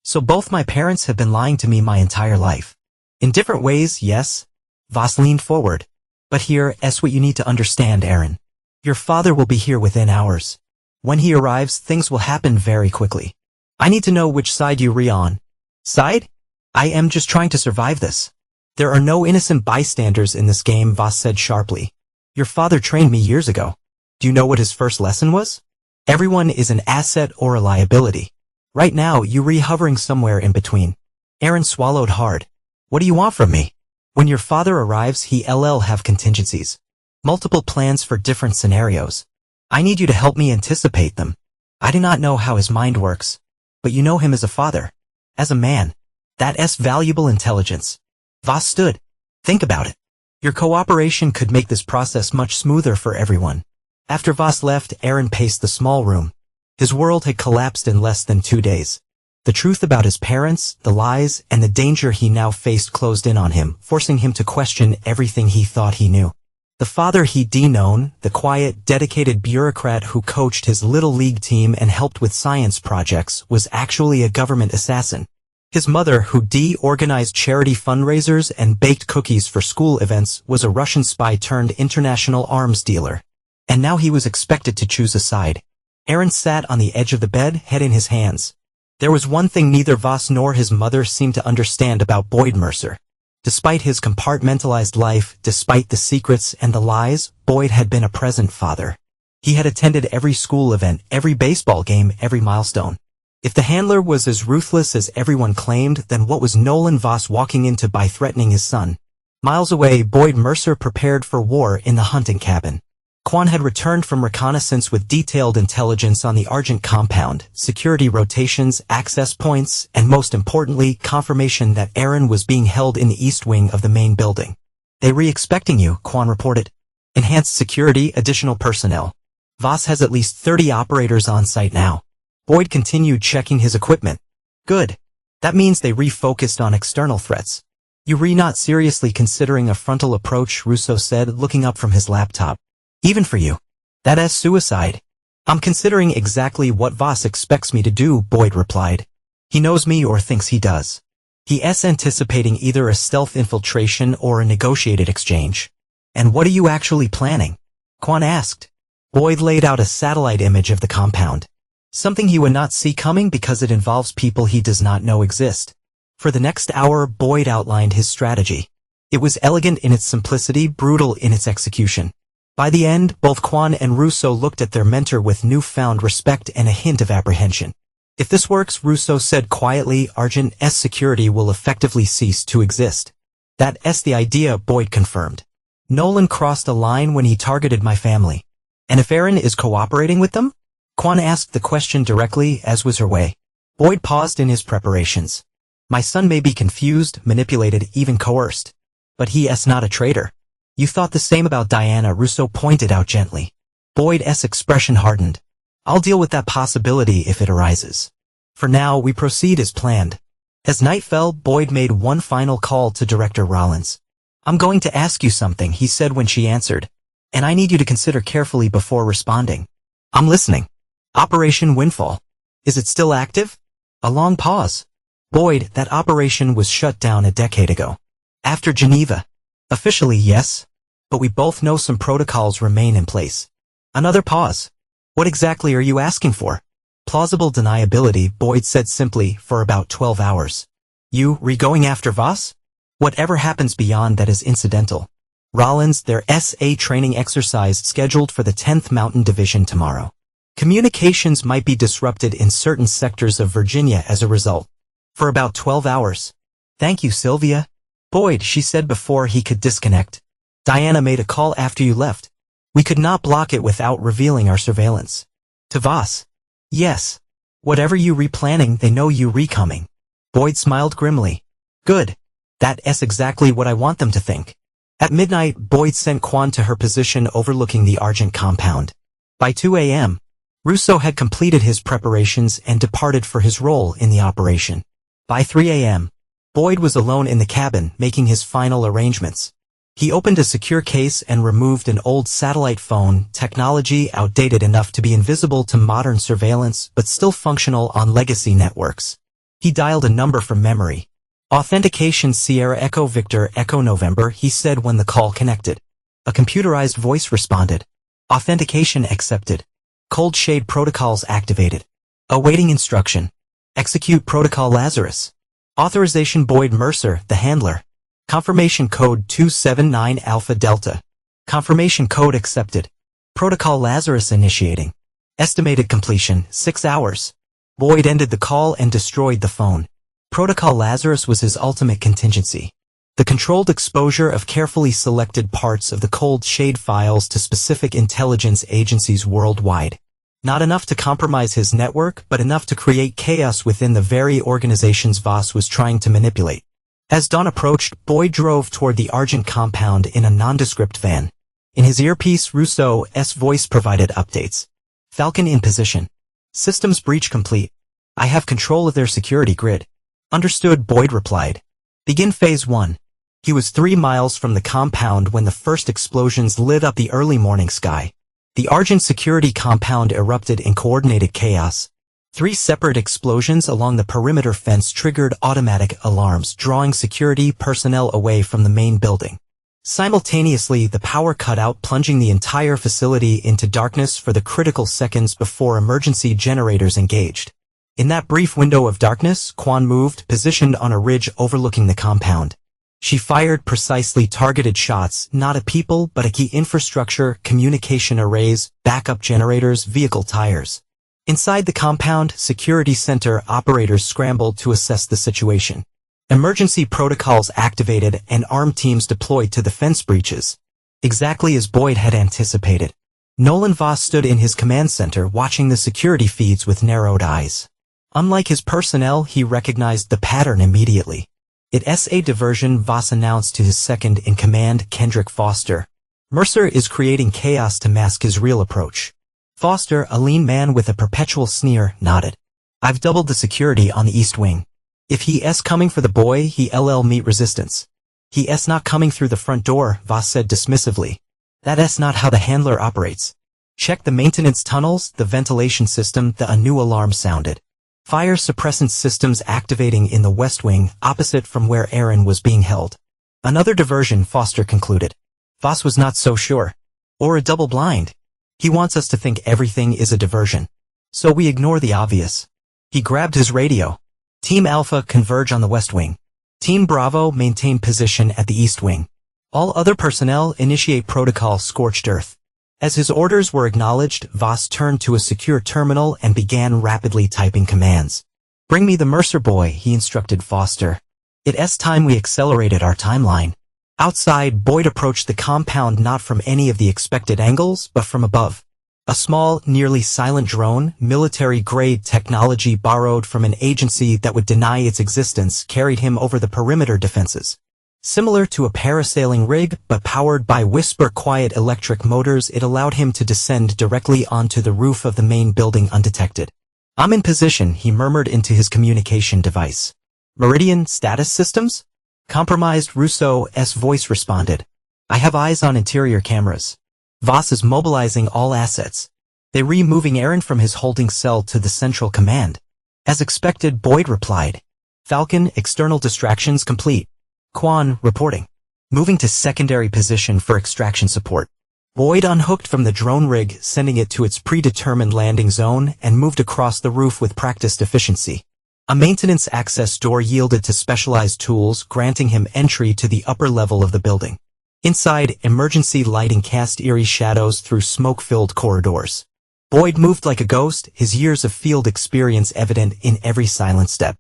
So both my parents have been lying to me my entire life. In different ways, yes. Voss leaned forward. But here's what you need to understand, Aaron. Your father will be here within hours. When he arrives, things will happen very quickly. I need to know which side you're on. Side? I am just trying to survive this. There are no innocent bystanders in this game, Voss said sharply. Your father trained me years ago. Do you know what his first lesson was? Everyone is an asset or a liability. Right now, you're hovering somewhere in between. Aaron swallowed hard. What do you want from me? When your father arrives, he'll have contingencies. Multiple plans for different scenarios. I need you to help me anticipate them. I do not know how his mind works, but you know him as a father. As a man. That's valuable intelligence. Voss stood. Think about it. Your cooperation could make this process much smoother for everyone. After Voss left, Aaron paced the small room. His world had collapsed in less than 2 days. The truth about his parents, the lies, and the danger he now faced closed in on him, forcing him to question everything he thought he knew. The father he'd known, the quiet, dedicated bureaucrat who coached his little league team and helped with science projects, was actually a government assassin. His mother, who organized charity fundraisers and baked cookies for school events, was a Russian spy turned international arms dealer. And now he was expected to choose a side. Aaron sat on the edge of the bed, head in his hands. There was one thing neither Voss nor his mother seemed to understand about Boyd Mercer. Despite his compartmentalized life, despite the secrets and the lies, Boyd had been a present father. He had attended every school event, every baseball game, every milestone. If the handler was as ruthless as everyone claimed, then what was Nolan Voss walking into by threatening his son? Miles away, Boyd Mercer prepared for war in the hunting cabin. Quan had returned from reconnaissance with detailed intelligence on the Argent compound, security rotations, access points, and most importantly, confirmation that Aaron was being held in the east wing of the main building. "They re-expecting you," Quan reported. "Enhanced security, additional personnel. Voss has at least 30 operators on site now." Boyd continued checking his equipment. "Good. That means they refocused on external threats." "You not seriously considering a frontal approach," Russo said, looking up from his laptop. "Even for you. That's suicide." "I'm considering exactly what Voss expects me to do," Boyd replied. "He knows me or thinks he does. He's anticipating either a stealth infiltration or a negotiated exchange." "And what are you actually planning?" Quan asked. Boyd laid out a satellite image of the compound. Something he would not see coming because it involves people he does not know exist. For the next hour, Boyd outlined his strategy. It was elegant in its simplicity, brutal in its execution. By the end, both Quan and Russo looked at their mentor with newfound respect and a hint of apprehension. "If this works," Russo said quietly, "Argent's security will effectively cease to exist." "That's the idea," Boyd confirmed. "Nolan crossed a line when he targeted my family." "And if Aaron is cooperating with them?" Quan asked the question directly, as was her way. Boyd paused in his preparations. "My son may be confused, manipulated, even coerced. But he's not a traitor." "You thought the same about Diana," Russo pointed out gently. Boyd's expression hardened. "I'll deal with that possibility if it arises. For now, we proceed as planned." As night fell, Boyd made one final call to Director Rollins. "I'm going to ask you something," he said when she answered. "And I need you to consider carefully before responding." "I'm listening." "Operation Windfall. Is it still active?" A long pause. "Boyd, that operation was shut down a decade ago. After Geneva." "Officially, yes. But we both know some protocols remain in place." Another pause. "What exactly are you asking for?" "Plausible deniability," Boyd said simply, "for about 12 hours. You going after Voss? Whatever happens beyond that is incidental." Rollins, their SA training exercise scheduled for the 10th Mountain Division tomorrow. Communications might be disrupted in certain sectors of Virginia as a result. For about 12 hours. "Thank you, Sylvia." "Boyd," she said before he could disconnect. "Diana made a call after you left. We could not block it without revealing our surveillance." "To Voss?" "Yes. Whatever you replanning, they know you recoming." Boyd smiled grimly. "Good. That's exactly what I want them to think." At midnight, Boyd sent Quan to her position overlooking the Argent compound. By 2 a.m., Russo had completed his preparations and departed for his role in the operation. By 3 a.m., Boyd was alone in the cabin, making his final arrangements. He opened a secure case and removed an old satellite phone, technology outdated enough to be invisible to modern surveillance but still functional on legacy networks. He dialed a number from memory. "Authentication Sierra Echo Victor Echo November," he said when the call connected. A computerized voice responded. "Authentication accepted. Cold Shade protocols activated. Awaiting instruction. Execute protocol Lazarus. Authorization Boyd Mercer, the handler. Confirmation code 279 Alpha Delta. Confirmation code accepted. Protocol Lazarus initiating. Estimated completion, 6 hours." Boyd ended the call and destroyed the phone. Protocol Lazarus was his ultimate contingency. The controlled exposure of carefully selected parts of the Cold Shade files to specific intelligence agencies worldwide. Not enough to compromise his network, but enough to create chaos within the very organizations Voss was trying to manipulate. As dawn approached, Boyd drove toward the Argent compound in a nondescript van. In his earpiece, Russo's voice provided updates. "Falcon in position. Systems breach complete. I have control of their security grid." "Understood," Boyd replied. "Begin phase 1. He was 3 miles from the compound when the first explosions lit up the early morning sky. The Argent security compound erupted in coordinated chaos. 3 separate explosions along the perimeter fence triggered automatic alarms, drawing security personnel away from the main building. Simultaneously, the power cut out, plunging the entire facility into darkness for the critical seconds before emergency generators engaged. In that brief window of darkness, Quan moved, positioned on a ridge overlooking the compound. She fired precisely targeted shots, not at people but at key infrastructure, communication arrays, backup generators, vehicle tires. Inside the compound, security center operators scrambled to assess the situation. Emergency protocols activated and armed teams deployed to the fence breaches. Exactly as Boyd had anticipated. Nolan Voss stood in his command center watching the security feeds with narrowed eyes. Unlike his personnel, he recognized the pattern immediately. It's a diversion, Voss announced to his second-in-command, Kendrick Foster. Mercer is creating chaos to mask his real approach. Foster, a lean man with a perpetual sneer, nodded. I've doubled the security on the east wing. If he's coming for the boy, he'll meet resistance. He's not coming through the front door, Voss said dismissively. That's not how the handler operates. Check the maintenance tunnels, the ventilation system, a new alarm sounded. Fire suppressant systems activating in the West Wing, opposite from where Aaron was being held. Another diversion, Foster concluded. Voss was not so sure. Or a double blind. He wants us to think everything is a diversion. So we ignore the obvious. He grabbed his radio. Team Alpha converge on the West Wing. Team Bravo maintain position at the East Wing. All other personnel initiate protocol Scorched Earth. As his orders were acknowledged, Voss turned to a secure terminal and began rapidly typing commands. Bring me the Mercer boy, he instructed Foster. It's time we accelerated our timeline. Outside, Boyd approached the compound not from any of the expected angles, but from above. A small, nearly silent drone, military-grade technology borrowed from an agency that would deny its existence, carried him over the perimeter defenses. Similar to a parasailing rig, but powered by whisper-quiet electric motors, it allowed him to descend directly onto the roof of the main building undetected. I'm in position, he murmured into his communication device. Meridian status systems? Compromised, Rousseau's voice responded. I have eyes on interior cameras. Voss is mobilizing all assets. They're removing Aaron from his holding cell to the central command. As expected, Boyd replied. Falcon, external distractions complete. Quan, reporting. Moving to secondary position for extraction support. Boyd unhooked from the drone rig, sending it to its predetermined landing zone, and moved across the roof with practiced efficiency. A maintenance access door yielded to specialized tools, granting him entry to the upper level of the building. Inside, emergency lighting cast eerie shadows through smoke-filled corridors. Boyd moved like a ghost, his years of field experience evident in every silent step.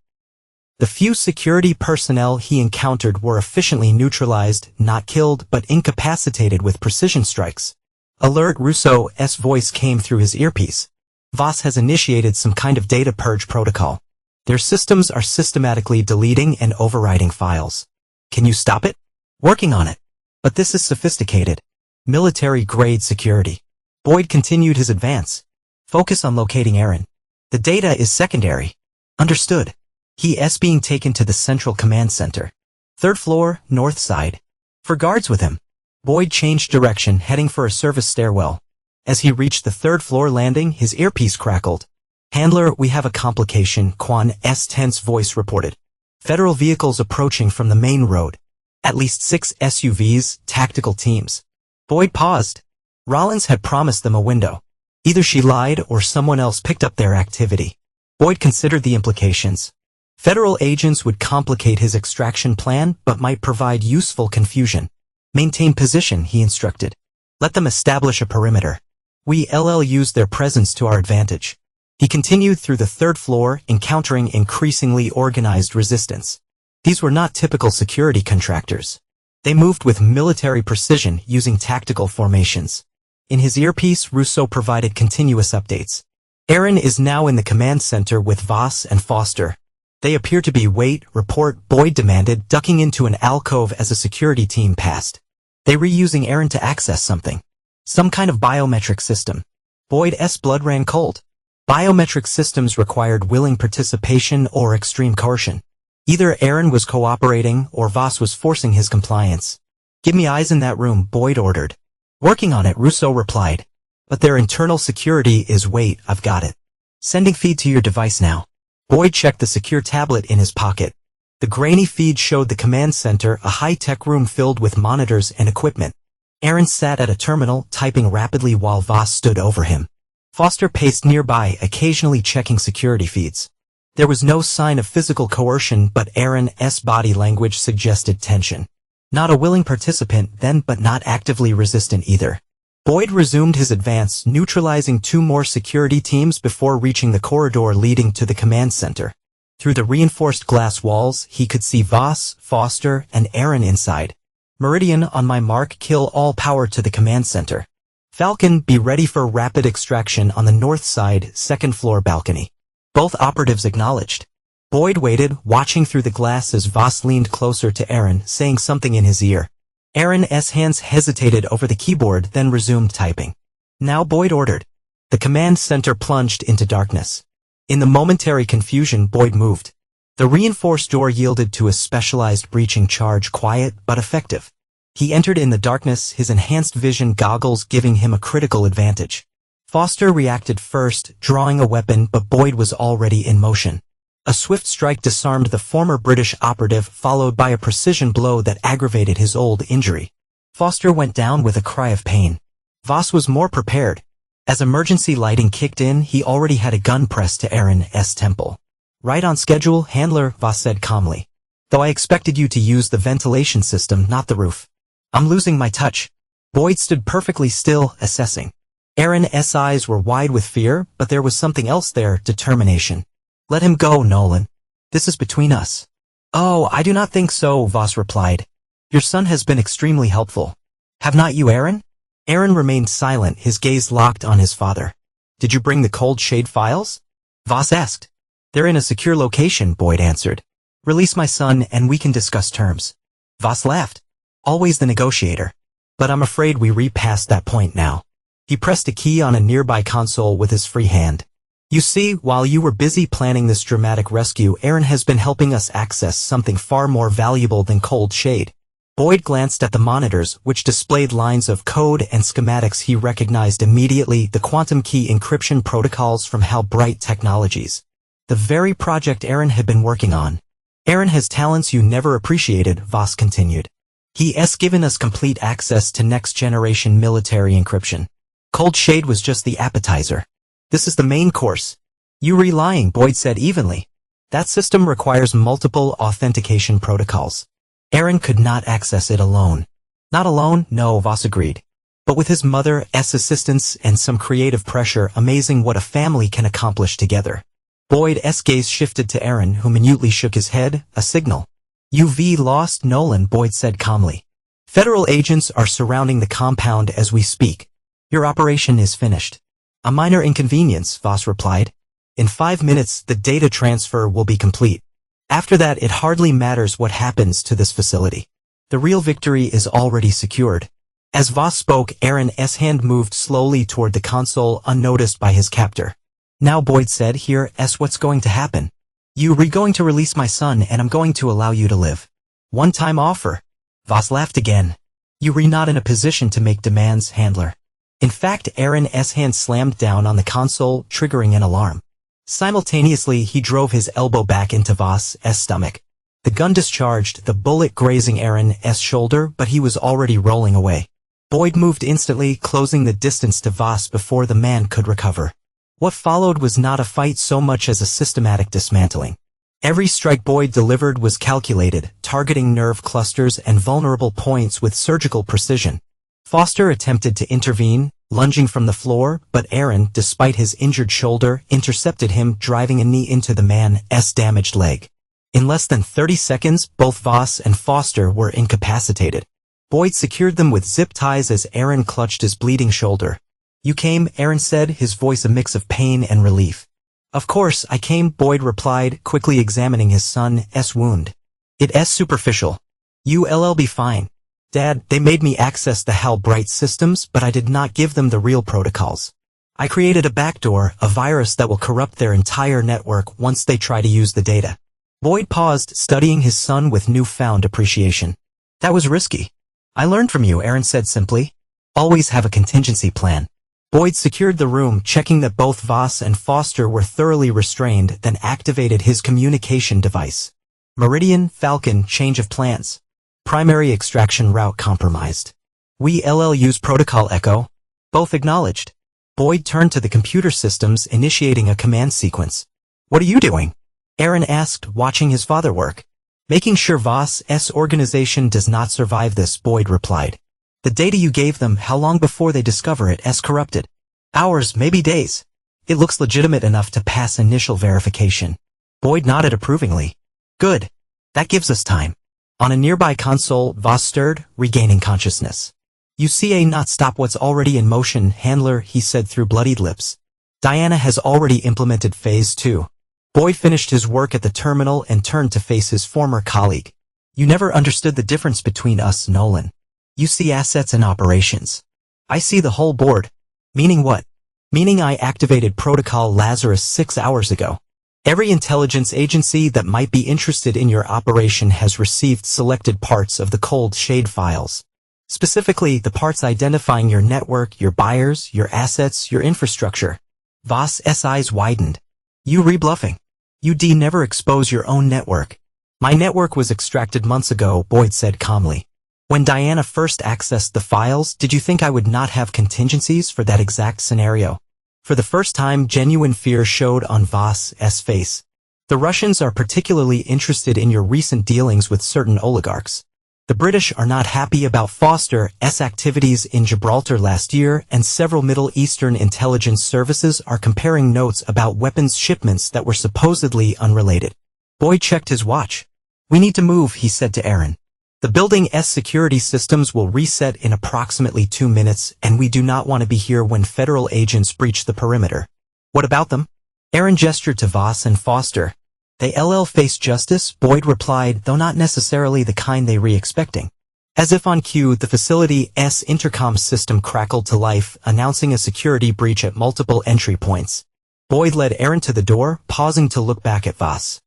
The few security personnel he encountered were efficiently neutralized, not killed, but incapacitated with precision strikes. Alert, Rousseau's voice came through his earpiece. Voss has initiated some kind of data purge protocol. Their systems are systematically deleting and overwriting files. Can you stop it? Working on it. But this is sophisticated. Military-grade security. Boyd continued his advance. Focus on locating Aaron. The data is secondary. Understood. He's being taken to the central command center. Third floor, north side. For guards with him. Boyd changed direction, heading for a service stairwell. As he reached the third floor landing, his earpiece crackled. Handler, we have a complication, Quan's tense voice reported. Federal vehicles approaching from the main road. At least 6 SUVs, tactical teams. Boyd paused. Rollins had promised them a window. Either she lied or someone else picked up their activity. Boyd considered the implications. Federal agents would complicate his extraction plan, but might provide useful confusion. Maintain position, he instructed. Let them establish a perimeter. We'll use their presence to our advantage. He continued through the third floor, encountering increasingly organized resistance. These were not typical security contractors. They moved with military precision, using tactical formations. In his earpiece, Rousseau provided continuous updates. Aaron is now in the command center with Voss and Foster. They appear to be wait, report, Boyd demanded, ducking into an alcove as a security team passed. They were using Aaron to access something. Some kind of biometric system. Boyd's blood ran cold. Biometric systems required willing participation or extreme coercion. Either Aaron was cooperating or Voss was forcing his compliance. Give me eyes in that room, Boyd ordered. Working on it, Rousseau replied. But their internal security is wait, I've got it. Sending feed to your device now. Boyd checked the secure tablet in his pocket. The grainy feed showed the command center, a high-tech room filled with monitors and equipment. Aaron sat at a terminal, typing rapidly while Voss stood over him. Foster paced nearby, occasionally checking security feeds. There was no sign of physical coercion, but Aaron's body language suggested tension. Not a willing participant then, but not actively resistant either. Boyd resumed his advance, neutralizing 2 more security teams before reaching the corridor leading to the command center. Through the reinforced glass walls, he could see Voss, Foster, and Aaron inside. Meridian, on my mark, kill all, power to the command center. Falcon, be ready for rapid extraction on the north side, 2nd floor balcony. Both operatives acknowledged. Boyd waited, watching through the glass as Voss leaned closer to Aaron, saying something in his ear. Aaron's hands hesitated over the keyboard, then resumed typing. Now, Boyd ordered. The command center plunged into darkness. In the momentary confusion, Boyd moved. The reinforced door yielded to a specialized breaching charge, quiet but effective. He entered in the darkness, his enhanced vision goggles giving him a critical advantage. Foster reacted first, drawing a weapon, but Boyd was already in motion. A swift strike disarmed the former British operative, followed by a precision blow that aggravated his old injury. Foster went down with a cry of pain. Voss was more prepared. As emergency lighting kicked in, he already had a gun pressed to Aaron's temple. Right on schedule, handler, Voss said calmly. Though I expected you to use the ventilation system, not the roof. I'm losing my touch. Boyd stood perfectly still, assessing. Aaron's eyes were wide with fear, but there was something else there, determination. Let him go, Nolan. This is between us. Oh, I do not think so, Voss replied. Your son has been extremely helpful. Have not you, Aaron? Aaron remained silent, his gaze locked on his father. Did you bring the cold shade files? Voss asked. They're in a secure location, Boyd answered. Release my son and we can discuss terms. Voss laughed. Always the negotiator. But I'm afraid we repassed that point now. He pressed a key on a nearby console with his free hand. You see, while you were busy planning this dramatic rescue, Aaron has been helping us access something far more valuable than cold shade. Boyd glanced at the monitors, which displayed lines of code and schematics he recognized immediately, the quantum key encryption protocols from Hal Bright Technologies. The very project Aaron had been working on. Aaron has talents you never appreciated, Voss continued. He's given us complete access to next-generation military encryption. Cold shade was just the appetizer. This is the main course. You're lying, Boyd said evenly. That system requires multiple authentication protocols. Aaron could not access it alone. Not alone, no, Voss agreed. But with his mother's assistance and some creative pressure, amazing what a family can accomplish together. Boyd's gaze shifted to Aaron, who minutely shook his head, a signal. You've lost Nolan, Boyd said calmly. Federal agents are surrounding the compound as we speak. Your operation is finished. A minor inconvenience, Voss replied. In 5 minutes, the data transfer will be complete. After that, it hardly matters what happens to this facility. The real victory is already secured. As Voss spoke, Aaron's hand moved slowly toward the console, unnoticed by his captor. Now, Boyd said, here's what's going to happen. You're going to release my son and I'm going to allow you to live. One-time offer. Voss laughed again. You're not in a position to make demands, handler. In fact, Aaron's hand slammed down on the console, triggering an alarm. Simultaneously, he drove his elbow back into Voss's stomach. The gun discharged, the bullet grazing Aaron's shoulder, but he was already rolling away. Boyd moved instantly, closing the distance to Voss before the man could recover. What followed was not a fight so much as a systematic dismantling. Every strike Boyd delivered was calculated, targeting nerve clusters and vulnerable points with surgical precision. Foster attempted to intervene, lunging from the floor, but Aaron, despite his injured shoulder, intercepted him, driving a knee into the man's damaged leg. In less than 30 seconds, both Voss and Foster were incapacitated. Boyd secured them with zip ties as Aaron clutched his bleeding shoulder. You came, Aaron said, his voice a mix of pain and relief. Of course, I came, Boyd replied, quickly examining his son's wound. It's superficial. You'll be fine. Dad, they made me access the Hal Bright systems, but I did not give them the real protocols. I created a backdoor, a virus that will corrupt their entire network once they try to use the data. Boyd paused, studying his son with newfound appreciation. That was risky. I learned from you, Aaron said simply. Always have a contingency plan. Boyd secured the room, checking that both Voss and Foster were thoroughly restrained, then activated his communication device. Meridian, Falcon, change of plans. Primary extraction route compromised. We'll use protocol echo. Both acknowledged. Boyd turned to the computer systems, initiating a command sequence. What are you doing? Aaron asked, watching his father work. Making sure Voss's organization does not survive this, Boyd replied. The data you gave them, how long before they discover it's corrupted? Hours, maybe days. It looks legitimate enough to pass initial verification. Boyd nodded approvingly. Good. That gives us time. On a nearby console, Voss stirred, regaining consciousness. You see not stop what's already in motion, handler, he said through bloodied lips. Diana has already implemented phase 2. Boyd finished his work at the terminal and turned to face his former colleague. You never understood the difference between us, Nolan. You see assets and operations. I see the whole board. Meaning what? Meaning I activated Protocol Lazarus 6 hours ago. Every intelligence agency that might be interested in your operation has received selected parts of the cold shade files. Specifically, the parts identifying your network, your buyers, your assets, your infrastructure. Voss's eyes widened. You rebluffing. You never expose your own network. My network was extracted months ago, Boyd said calmly. When Diana first accessed the files, did you think I would not have contingencies for that exact scenario? For the first time, genuine fear showed on Voss's face. The Russians are particularly interested in your recent dealings with certain oligarchs. The British are not happy about Foster's activities in Gibraltar last year, and several Middle Eastern intelligence services are comparing notes about weapons shipments that were supposedly unrelated. Boyd checked his watch. We need to move, he said to Aaron. The building's security systems will reset in approximately 2 minutes, and we do not want to be here when federal agents breach the perimeter. What about them? Aaron gestured to Voss and Foster. They face justice, Boyd replied, though not necessarily the kind they re-expecting. As if on cue, the facility's intercom system crackled to life, announcing a security breach at multiple entry points. Boyd led Aaron to the door, pausing to look back at Voss.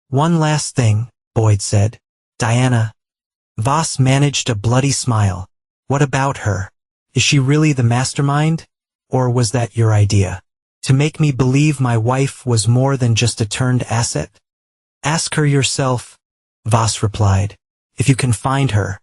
One last thing, Boyd said. Diana. Voss managed a bloody smile. What about her? Is she really the mastermind? Or was that your idea? To make me believe my wife was more than just a turned asset? Ask her yourself, Voss replied. If you can find her.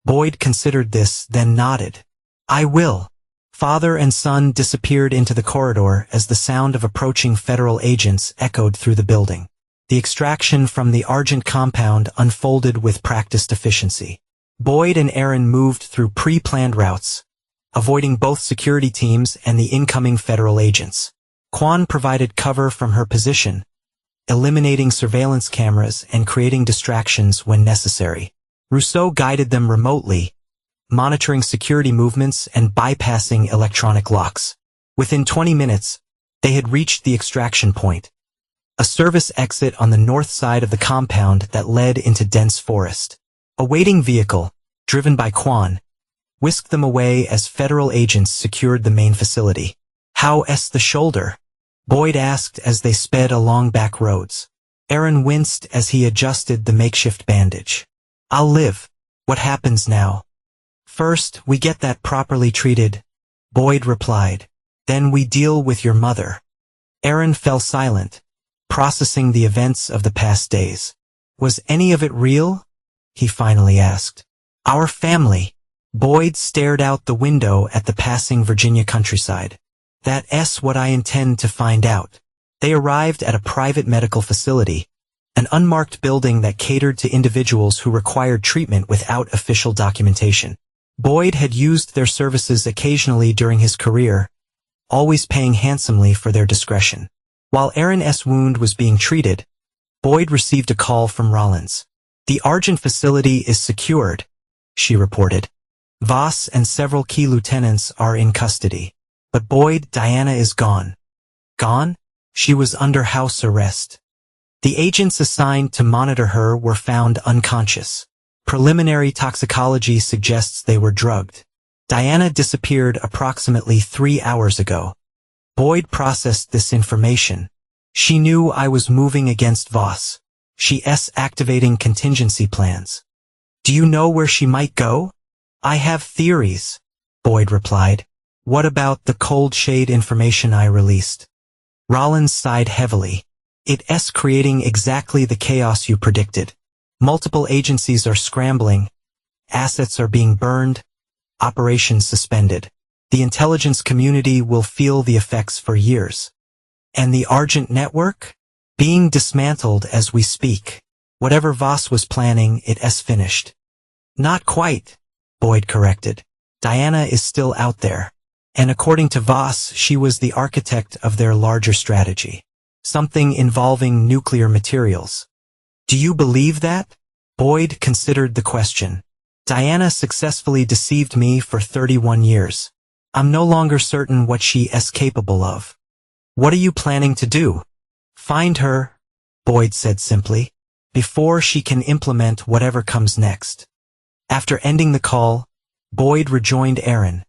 Boyd considered this, then nodded. I will. Father and son disappeared into the corridor as the sound of approaching federal agents echoed through the building. The extraction from the Argent compound unfolded with practiced efficiency. Boyd and Aaron moved through pre-planned routes, avoiding both security teams and the incoming federal agents. Quan provided cover from her position, eliminating surveillance cameras and creating distractions when necessary. Rousseau guided them remotely, monitoring security movements and bypassing electronic locks. Within 20 minutes, they had reached the extraction point, a service exit on the north side of the compound that led into dense forest. A waiting vehicle, driven by Quan, whisked them away as federal agents secured the main facility. How's the shoulder? Boyd asked as they sped along back roads. Aaron winced as he adjusted the makeshift bandage. I'll live. What happens now? First, we get that properly treated, Boyd replied. Then we deal with your mother. Aaron fell silent, processing the events of the past days. Was any of it real? He finally asked. Our family. Boyd stared out the window at the passing Virginia countryside. That's what I intend to find out. They arrived at a private medical facility, an unmarked building that catered to individuals who required treatment without official documentation. Boyd had used their services occasionally during his career, always paying handsomely for their discretion. While Aaron's wound was being treated, Boyd received a call from Rollins. The Argent facility is secured, she reported. Voss and several key lieutenants are in custody. But Boyd, Diana is gone. Gone? She was under house arrest. The agents assigned to monitor her were found unconscious. Preliminary toxicology suggests they were drugged. Diana disappeared approximately 3 hours ago. Boyd processed this information. She knew I was moving against Voss. She's activating contingency plans. Do you know where she might go? I have theories, Boyd replied. What about the cold shade information I released? Rollins sighed heavily. It's creating exactly the chaos you predicted. Multiple agencies are scrambling. Assets are being burned. Operations suspended. The intelligence community will feel the effects for years. And the Argent network? Being dismantled as we speak. Whatever Voss was planning, it's finished. Not quite, Boyd corrected. Diana is still out there. And according to Voss, she was the architect of their larger strategy. Something involving nuclear materials. Do you believe that? Boyd considered the question. Diana successfully deceived me for 31 years. I'm no longer certain what she is capable of. What are you planning to do? Find her, Boyd said simply, before she can implement whatever comes next. After ending the call, Boyd rejoined Aaron,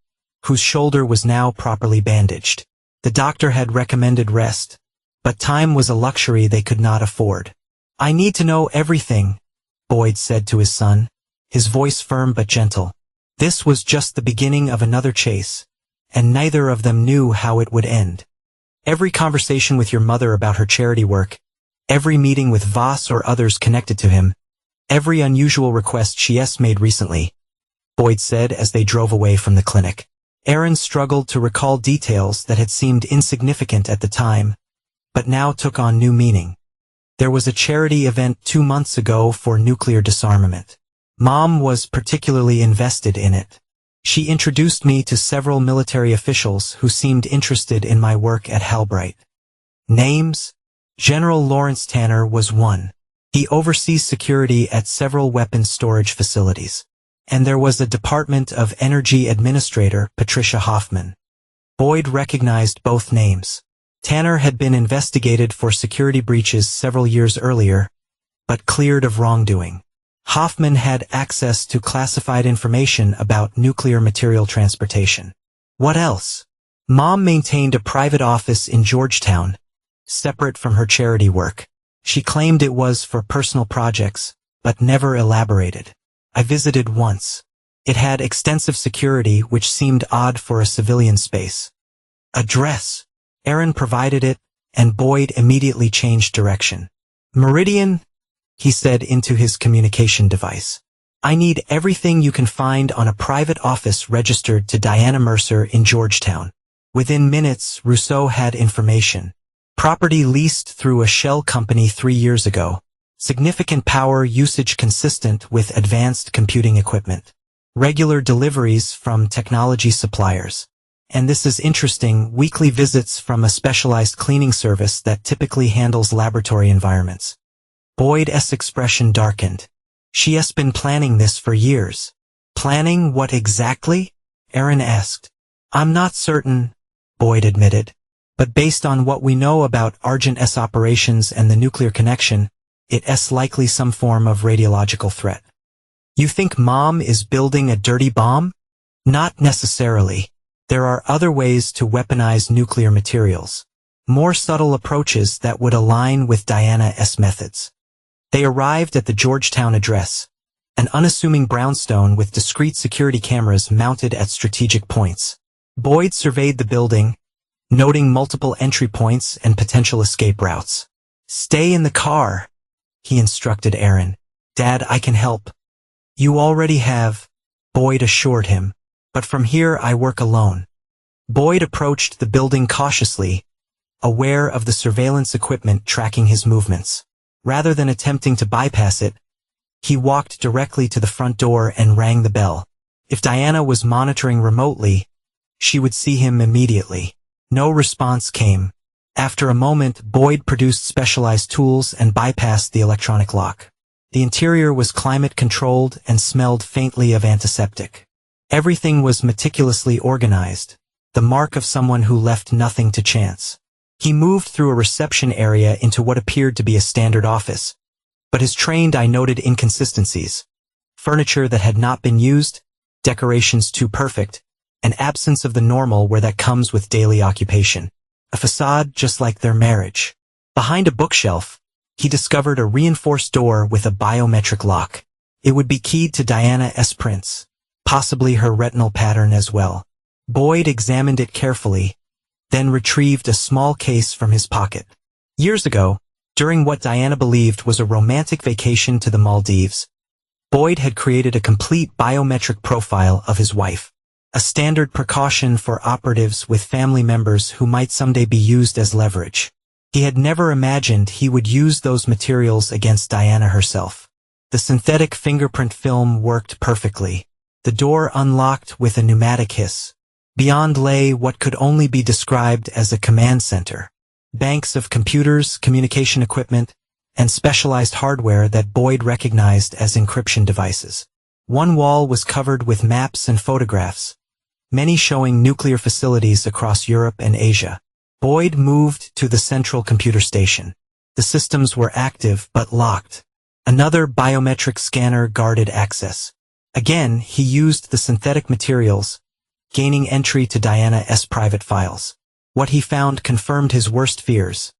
whose shoulder was now properly bandaged. The doctor had recommended rest, but time was a luxury they could not afford. I need to know everything, Boyd said to his son, his voice firm but gentle. This was just the beginning of another chase, and neither of them knew how it would end. Every conversation with your mother about her charity work, every meeting with Voss or others connected to him, every unusual request she made recently, Boyd said as they drove away from the clinic. Aaron struggled to recall details that had seemed insignificant at the time, but now took on new meaning. There was a charity event 2 months ago for nuclear disarmament. Mom was particularly invested in it. She introduced me to several military officials who seemed interested in my work at Halbright. Names? General Lawrence Tanner was one. He oversees security at several weapons storage facilities. And there was a Department of Energy Administrator, Patricia Hoffman. Boyd recognized both names. Tanner had been investigated for security breaches several years earlier, but cleared of wrongdoing. Hoffman had access to classified information about nuclear material transportation. What else? Mom maintained a private office in Georgetown, separate from her charity work. She claimed it was for personal projects, but never elaborated. I visited once. It had extensive security, which seemed odd for a civilian space. Address. Aaron provided it, and Boyd immediately changed direction. Meridian, he said into his communication device. I need everything you can find on a private office registered to Diana Mercer in Georgetown. Within minutes, Rousseau had information. Property leased through a shell company 3 years ago. Significant power usage consistent with advanced computing equipment. Regular deliveries from technology suppliers. And this is interesting, weekly visits from a specialized cleaning service that typically handles laboratory environments. Boyd's expression darkened. She has been planning this for years. Planning what exactly? Aaron asked. I'm not certain, Boyd admitted. But based on what we know about Argent's operations and the nuclear connection, it's likely some form of radiological threat. You think Mom is building a dirty bomb? Not necessarily. There are other ways to weaponize nuclear materials. More subtle approaches that would align with Diana's methods. They arrived at the Georgetown address, an unassuming brownstone with discreet security cameras mounted at strategic points. Boyd surveyed the building, noting multiple entry points and potential escape routes. Stay in the car, he instructed Aaron. Dad, I can help. You already have, Boyd assured him. But from here I work alone. Boyd approached the building cautiously, aware of the surveillance equipment tracking his movements. Rather than attempting to bypass it, he walked directly to the front door and rang the bell. If Diana was monitoring remotely, she would see him immediately. No response came. After a moment, Boyd produced specialized tools and bypassed the electronic lock. The interior was climate-controlled and smelled faintly of antiseptic. Everything was meticulously organized, the mark of someone who left nothing to chance. He moved through a reception area into what appeared to be a standard office, but his trained eye noted inconsistencies. Furniture that had not been used, decorations too perfect, an absence of the normal where that comes with daily occupation. A facade just like their marriage. Behind a bookshelf, he discovered a reinforced door with a biometric lock. It would be keyed to Diana's prints. Possibly her retinal pattern as well. Boyd examined it carefully, then retrieved a small case from his pocket. Years ago, during what Diana believed was a romantic vacation to the Maldives, Boyd had created a complete biometric profile of his wife. A standard precaution for operatives with family members who might someday be used as leverage. He had never imagined he would use those materials against Diana herself. The synthetic fingerprint film worked perfectly. The door unlocked with a pneumatic hiss. Beyond lay what could only be described as a command center. Banks of computers, communication equipment, and specialized hardware that Boyd recognized as encryption devices. One wall was covered with maps and photographs, many showing nuclear facilities across Europe and Asia. Boyd moved to the central computer station. The systems were active but locked. Another biometric scanner guarded access. Again, he used the synthetic materials, gaining entry to Diana's private files. What he found confirmed his worst fears.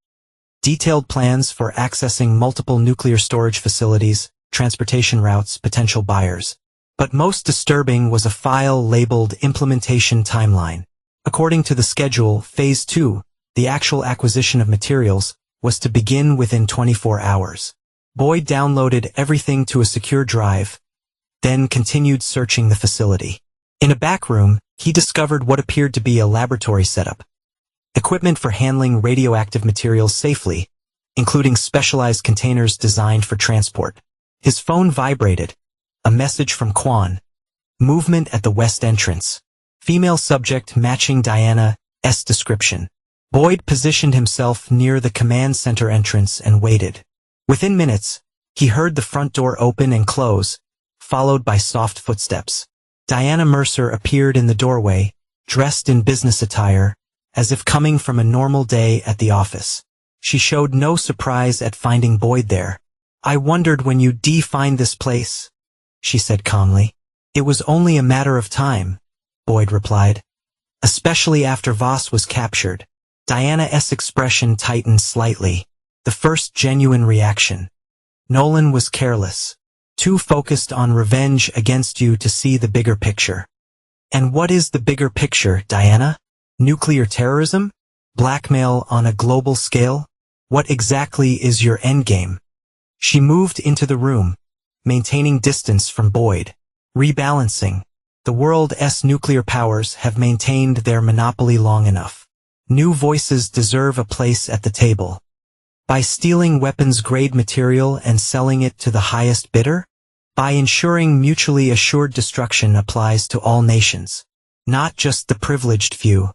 Detailed plans for accessing multiple nuclear storage facilities, transportation routes, potential buyers. But most disturbing was a file labeled Implementation Timeline. According to the schedule, Phase 2, the actual acquisition of materials, was to begin within 24 hours. Boyd downloaded everything to a secure drive, then continued searching the facility. In a back room, he discovered what appeared to be a laboratory setup. Equipment for handling radioactive materials safely, including specialized containers designed for transport. His phone vibrated. A message from Quan. Movement at the west entrance. Female subject matching Diana's description. Boyd positioned himself near the command center entrance and waited. Within minutes, he heard the front door open and close, followed by soft footsteps. Diana Mercer appeared in the doorway, dressed in business attire, as if coming from a normal day at the office. She showed no surprise at finding Boyd there. "I wondered when you'd find this place," she said calmly. "It was only a matter of time," Boyd replied. "Especially after Voss was captured." Diana's expression tightened slightly. The first genuine reaction. Nolan was careless. Too focused on revenge against you to see the bigger picture. And what is the bigger picture, Diana? Nuclear terrorism? Blackmail on a global scale? What exactly is your endgame? She moved into the room, maintaining distance from Boyd. Rebalancing. The world's nuclear powers have maintained their monopoly long enough. New voices deserve a place at the table. By stealing weapons-grade material and selling it to the highest bidder? By ensuring mutually assured destruction applies to all nations, not just the privileged few.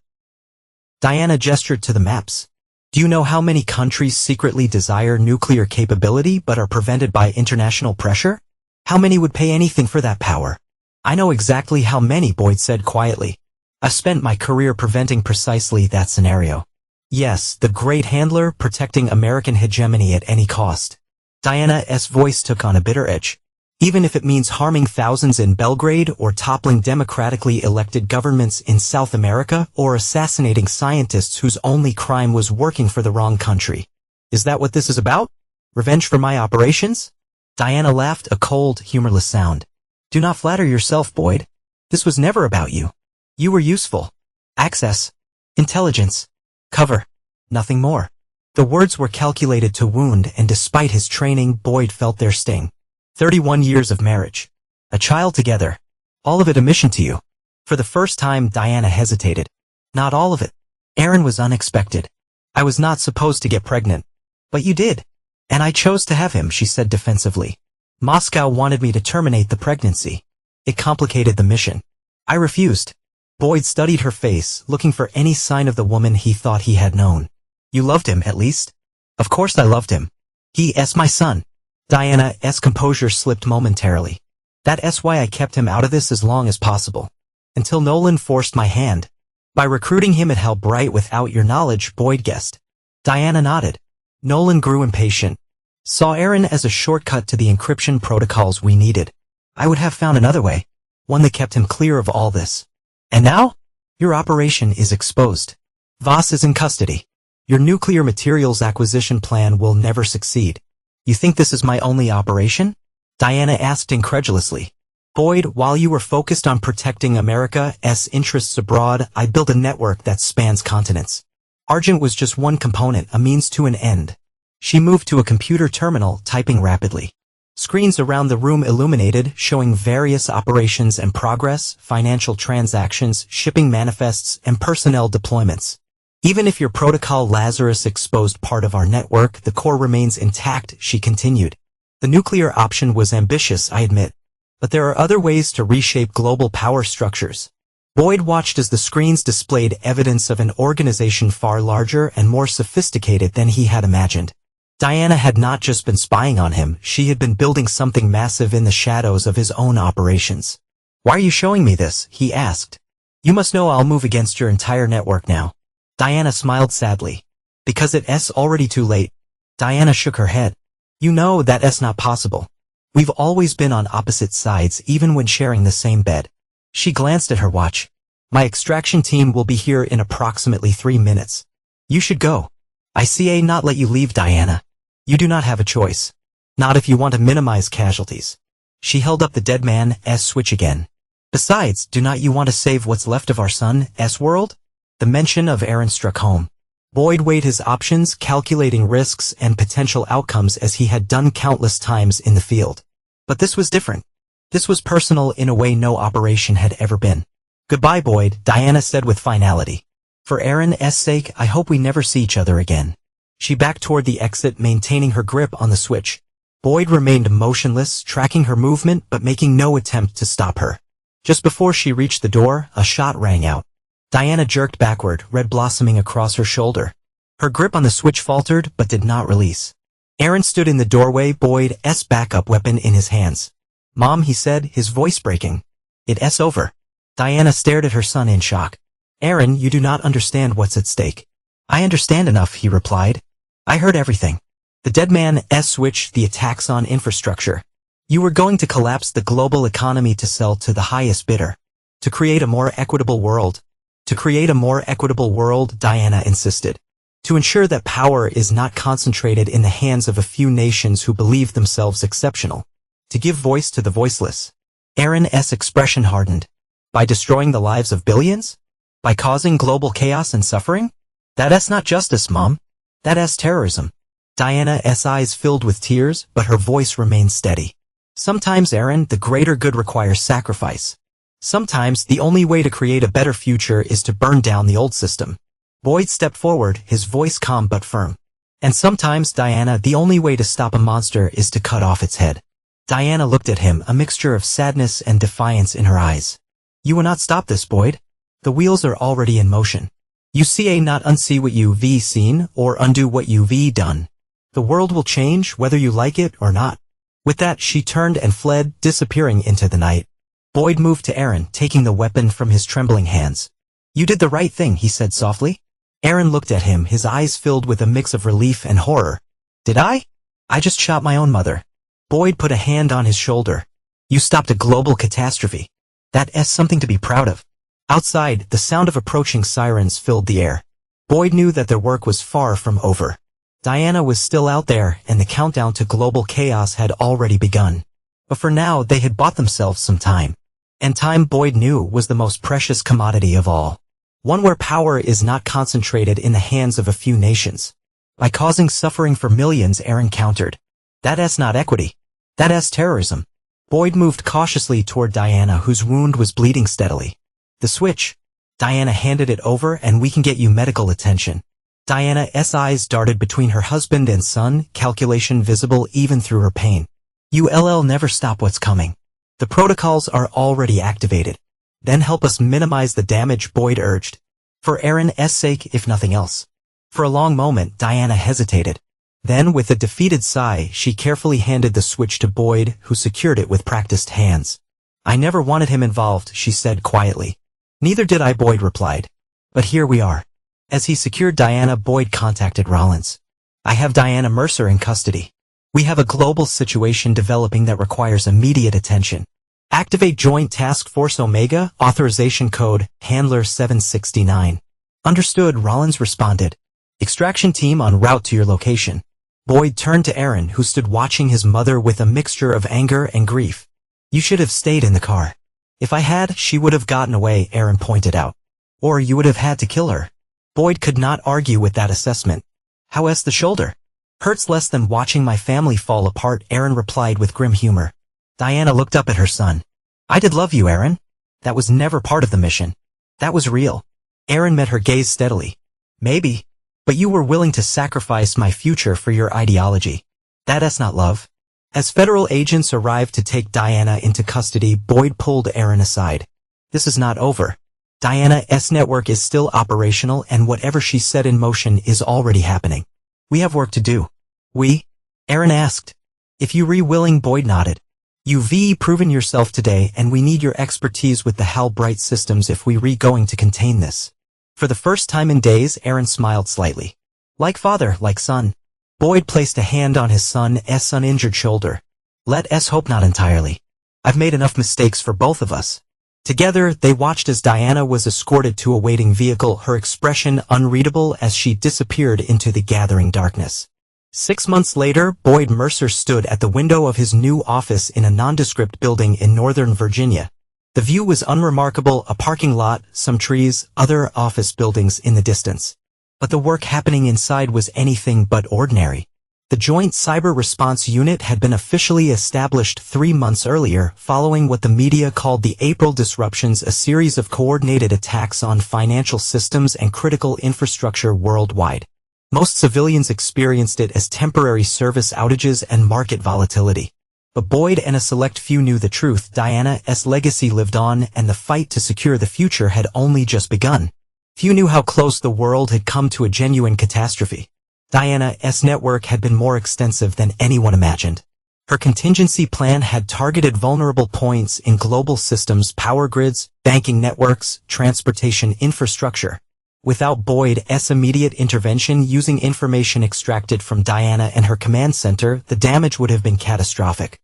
Diana gestured to the maps. Do you know how many countries secretly desire nuclear capability but are prevented by international pressure? How many would pay anything for that power? I know exactly how many, Boyd said quietly. I've spent my career preventing precisely that scenario. Yes, the great handler protecting American hegemony at any cost. Diana's voice took on a bitter edge. Even if it means harming thousands in Belgrade or toppling democratically elected governments in South America or assassinating scientists whose only crime was working for the wrong country. Is that what this is about? Revenge for my operations? Diana laughed, a cold, humorless sound. Do not flatter yourself, Boyd. This was never about you. You were useful. Access. Intelligence. Cover. Nothing more. The words were calculated to wound, and despite his training, Boyd felt their sting. 31 years of marriage. A child together. All of it a mission to you. For the first time, Diana hesitated. Not all of it. Aaron was unexpected. I was not supposed to get pregnant. But you did. And I chose to have him, she said defensively. Moscow wanted me to terminate the pregnancy. It complicated the mission. I refused. Boyd studied her face, looking for any sign of the woman he thought he had known. You loved him, at least? Of course I loved him. He is my son. Diana's composure slipped momentarily. That's why I kept him out of this as long as possible. Until Nolan forced my hand. By recruiting him at Hell Bright without your knowledge, Boyd guessed. Diana nodded. Nolan grew impatient. Saw Aaron as a shortcut to the encryption protocols we needed. I would have found another way. One that kept him clear of all this. And now? Your operation is exposed. Voss is in custody. Your nuclear materials acquisition plan will never succeed. You think this is my only operation? Diana asked incredulously. Boyd, while you were focused on protecting America's interests abroad, I built a network that spans continents. Argent was just one component, a means to an end. She moved to a computer terminal, typing rapidly. Screens around the room illuminated, showing various operations and progress, financial transactions, shipping manifests, and personnel deployments. Even if your protocol Lazarus exposed part of our network, the core remains intact, she continued. The nuclear option was ambitious, I admit. But there are other ways to reshape global power structures. Boyd watched as the screens displayed evidence of an organization far larger and more sophisticated than he had imagined. Diana had not just been spying on him, she had been building something massive in the shadows of his own operations. Why are you showing me this? He asked. You must know I'll move against your entire network now. Diana smiled sadly. Because it's already too late. Diana shook her head. You know that's not possible. We've always been on opposite sides even when sharing the same bed. She glanced at her watch. My extraction team will be here in approximately 3 minutes. You should go. I see not let you leave, Diana. You do not have a choice. Not if you want to minimize casualties. She held up the dead man's switch again. Besides, do not you want to save what's left of our son's world? The mention of Aaron struck home. Boyd weighed his options, calculating risks and potential outcomes as he had done countless times in the field. But this was different. This was personal in a way no operation had ever been. Goodbye, Boyd, Diana said with finality. For Aaron's sake, I hope we never see each other again. She backed toward the exit, maintaining her grip on the switch. Boyd remained motionless, tracking her movement but making no attempt to stop her. Just before she reached the door, a shot rang out. Diana jerked backward, red blossoming across her shoulder. Her grip on the switch faltered but did not release. Aaron stood in the doorway, Boyd's backup weapon in his hands. Mom, he said, his voice breaking. It's over. Diana stared at her son in shock. Aaron, you do not understand what's at stake. I understand enough, he replied. I heard everything. The dead man's switch, the attacks on infrastructure. You were going to collapse the global economy to sell to the highest bidder. To create a more equitable world. To create a more equitable world, Diana insisted. To ensure that power is not concentrated in the hands of a few nations who believe themselves exceptional. To give voice to the voiceless. Aaron's expression hardened. By destroying the lives of billions? By causing global chaos and suffering? That's not justice, Mom. That's terrorism. Diana's eyes filled with tears, but her voice remained steady. Sometimes, Aaron, the greater good requires sacrifice. Sometimes, the only way to create a better future is to burn down the old system. Boyd stepped forward, his voice calm but firm. And sometimes, Diana, the only way to stop a monster is to cut off its head. Diana looked at him, a mixture of sadness and defiance in her eyes. You will not stop this, Boyd. The wheels are already in motion. You see not unsee what you've seen, or undo what you've done. The world will change, whether you like it or not. With that, she turned and fled, disappearing into the night. Boyd moved to Aaron, taking the weapon from his trembling hands. You did the right thing, he said softly. Aaron looked at him, his eyes filled with a mix of relief and horror. Did I? I just shot my own mother. Boyd put a hand on his shoulder. You stopped a global catastrophe. That's something to be proud of. Outside, the sound of approaching sirens filled the air. Boyd knew that their work was far from over. Diana was still out there, and the countdown to global chaos had already begun. But for now, they had bought themselves some time. And time, Boyd knew, was the most precious commodity of all. One where power is not concentrated in the hands of a few nations. By causing suffering for millions, Aaron countered. That's not equity. That's terrorism. Boyd moved cautiously toward Diana, whose wound was bleeding steadily. The switch. Diana handed it over, and we can get you medical attention. Diana's eyes darted between her husband and son, calculation visible even through her pain. You'll never stop what's coming. The protocols are already activated. Then help us minimize the damage, Boyd urged. For Aaron's sake, if nothing else. For a long moment, Diana hesitated. Then, with a defeated sigh, she carefully handed the switch to Boyd, who secured it with practiced hands. I never wanted him involved, she said quietly. Neither did I, Boyd replied. But here we are. As he secured Diana, Boyd contacted Rollins. I have Diana Mercer in custody. We have a global situation developing that requires immediate attention. Activate Joint Task Force Omega, authorization code, Handler 769. Understood, Rollins responded. Extraction team en route to your location. Boyd turned to Aaron, who stood watching his mother with a mixture of anger and grief. You should have stayed in the car. If I had, she would have gotten away, Aaron pointed out. Or you would have had to kill her. Boyd could not argue with that assessment. How's the shoulder? Hurts less than watching my family fall apart, Aaron replied with grim humor. Diana looked up at her son. I did love you, Aaron. That was never part of the mission. That was real. Aaron met her gaze steadily. Maybe. But you were willing to sacrifice my future for your ideology. That's not love. As federal agents arrived to take Diana into custody, Boyd pulled Aaron aside. This is not over. Diana's network is still operational, and whatever she set in motion is already happening. We have work to do. We? Aaron asked. If you willing, Boyd nodded. You've proven yourself today, and we need your expertise with the heartbreak systems if we going to contain this. For the first time in days, Aaron smiled slightly. Like father, like son. Boyd placed a hand on his son's uninjured shoulder. Let's hope not entirely. I've made enough mistakes for both of us. Together, they watched as Diana was escorted to a waiting vehicle, her expression unreadable as she disappeared into the gathering darkness. 6 months later, Boyd Mercer stood at the window of his new office in a nondescript building in Northern Virginia. The view was unremarkable, a parking lot, some trees, other office buildings in the distance. But the work happening inside was anything but ordinary. The Joint Cyber Response Unit had been officially established 3 months earlier, following what the media called the April disruptions, a series of coordinated attacks on financial systems and critical infrastructure worldwide. Most civilians experienced it as temporary service outages and market volatility. But Boyd and a select few knew the truth. Diana's legacy lived on, and the fight to secure the future had only just begun. Few knew how close the world had come to a genuine catastrophe. Diana's network had been more extensive than anyone imagined. Her contingency plan had targeted vulnerable points in global systems, power grids, banking networks, transportation infrastructure. Without Boyd's immediate intervention using information extracted from Diana and her command center, the damage would have been catastrophic.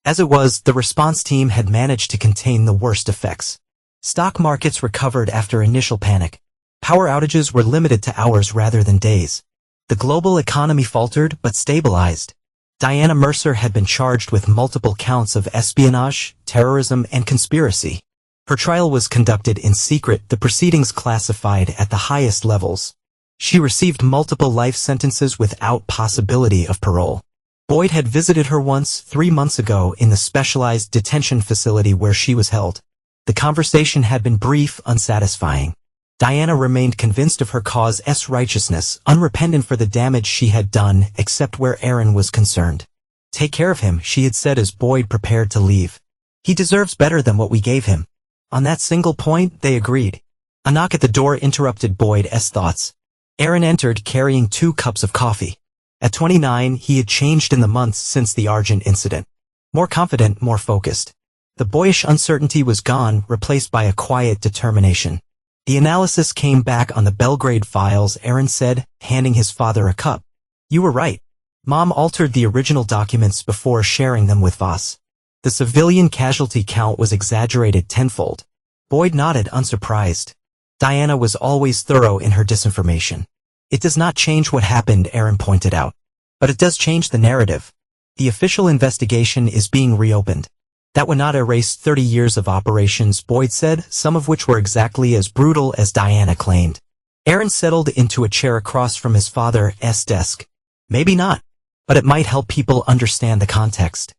As it was, the response team had managed to contain the worst effects. Stock markets recovered after initial panic. Power outages were limited to hours rather than days. The global economy faltered but stabilized. Diana Mercer had been charged with multiple counts of espionage, terrorism, and conspiracy. Her trial was conducted in secret, the proceedings classified at the highest levels. She received multiple life sentences without possibility of parole. Boyd had visited her once 3 months ago in the specialized detention facility where she was held. The conversation had been brief, unsatisfying. Diana remained convinced of her cause's righteousness, unrepentant for the damage she had done, except where Aaron was concerned. Take care of him, she had said as Boyd prepared to leave. He deserves better than what we gave him. On that single point, they agreed. A knock at the door interrupted Boyd's thoughts. Aaron entered carrying 2 cups of coffee. At 29, he had changed in the months since the Argent incident. More confident, more focused. The boyish uncertainty was gone, replaced by a quiet determination. The analysis came back on the Belgrade files, Aaron said, handing his father a cup. You were right. Mom altered the original documents before sharing them with Voss. The civilian casualty count was exaggerated tenfold. Boyd nodded, unsurprised. Diana was always thorough in her disinformation. It does not change what happened, Aaron pointed out. But it does change the narrative. The official investigation is being reopened. That would not erase 30 years of operations, Boyd said, some of which were exactly as brutal as Diana claimed. Aaron settled into a chair across from his father's desk. Maybe not. But it might help people understand the context.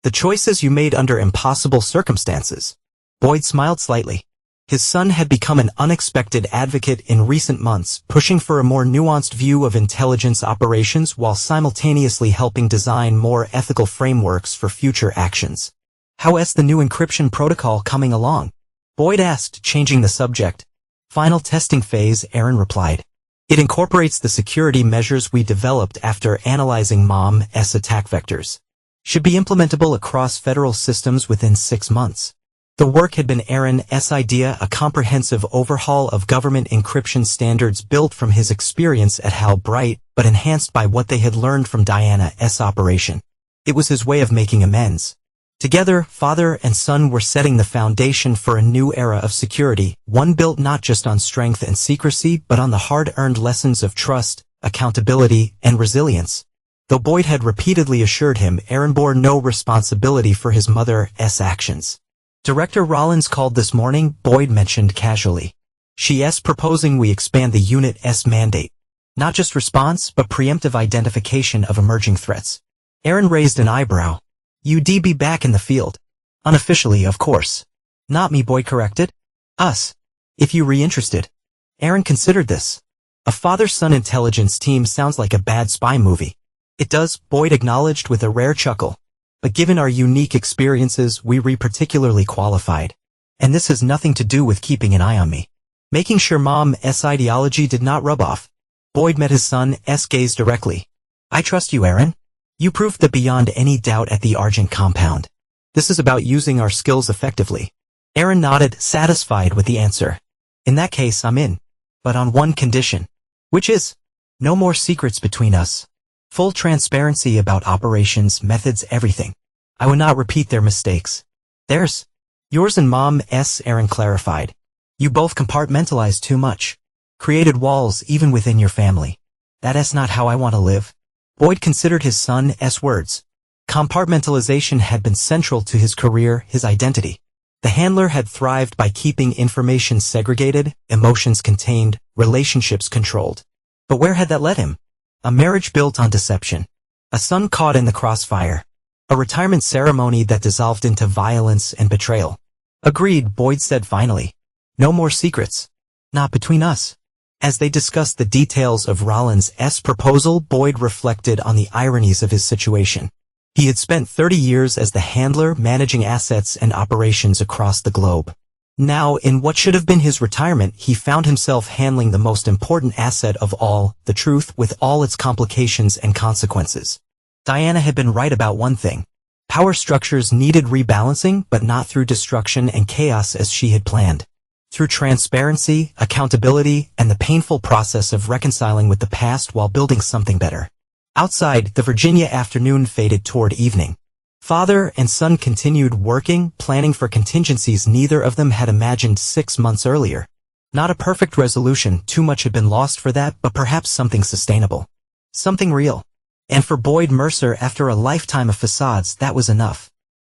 The choices you made under impossible circumstances. Boyd smiled slightly. His son had become an unexpected advocate in recent months, pushing for a more nuanced view of intelligence operations while simultaneously helping design more ethical frameworks for future actions. How's the new encryption protocol coming along? Boyd asked, changing the subject. Final testing phase, Aaron replied. It incorporates the security measures we developed after analyzing Mom's attack vectors. Should be implementable across federal systems within 6 months. The work had been Aaron's idea, a comprehensive overhaul of government encryption standards built from his experience at Bright, but enhanced by what they had learned from Diana's operation. It was his way of making amends. Together, father and son were setting the foundation for a new era of security, one built not just on strength and secrecy but on the hard-earned lessons of trust, accountability, and resilience. Though Boyd had repeatedly assured him Aaron bore no responsibility for his mother's actions. Director Rollins called this morning, Boyd mentioned casually. She's proposing we expand the unit's mandate. Not just response, but preemptive identification of emerging threats. Aaron raised an eyebrow. You'd be back in the field. Unofficially, of course. Not me, Boyd corrected. Us. If you interested. Aaron considered this. A father-son intelligence team sounds like a bad spy movie. It does, Boyd acknowledged with a rare chuckle. But given our unique experiences, we're particularly qualified. And this has nothing to do with keeping an eye on me. Making sure Mom's ideology did not rub off. Boyd met his son's gaze directly. I trust you, Aaron. You proved that beyond any doubt at the Argent compound. This is about using our skills effectively. Aaron nodded, satisfied with the answer. In that case, I'm in. But on one condition. Which is? No more secrets between us. Full transparency about operations, methods, everything. I would not repeat their mistakes. Theirs. Yours and Mom's, Aaron clarified. You both compartmentalized too much. Created walls even within your family. That's not how I want to live. Boyd considered his son's words. Compartmentalization had been central to his career, his identity. The handler had thrived by keeping information segregated, emotions contained, relationships controlled. But where had that led him? A marriage built on deception. A son caught in the crossfire. A retirement ceremony that dissolved into violence and betrayal. Agreed, Boyd said finally. No more secrets. Not between us. As they discussed the details of Rollins' proposal, Boyd reflected on the ironies of his situation. He had spent 30 years as the handler managing assets and operations across the globe. Now, in what should have been his retirement, he found himself handling the most important asset of all, the truth, with all its complications and consequences. Diana had been right about one thing. Power structures needed rebalancing, but not through destruction and chaos as she had planned. Through transparency, accountability, and the painful process of reconciling with the past while building something better. Outside, the Virginia afternoon faded toward evening. Father and son continued working, planning for contingencies neither of them had imagined 6 months earlier. Not a perfect resolution, too much had been lost for that, but perhaps something sustainable. Something real. And for Boyd Mercer, after a lifetime of facades, that was enough.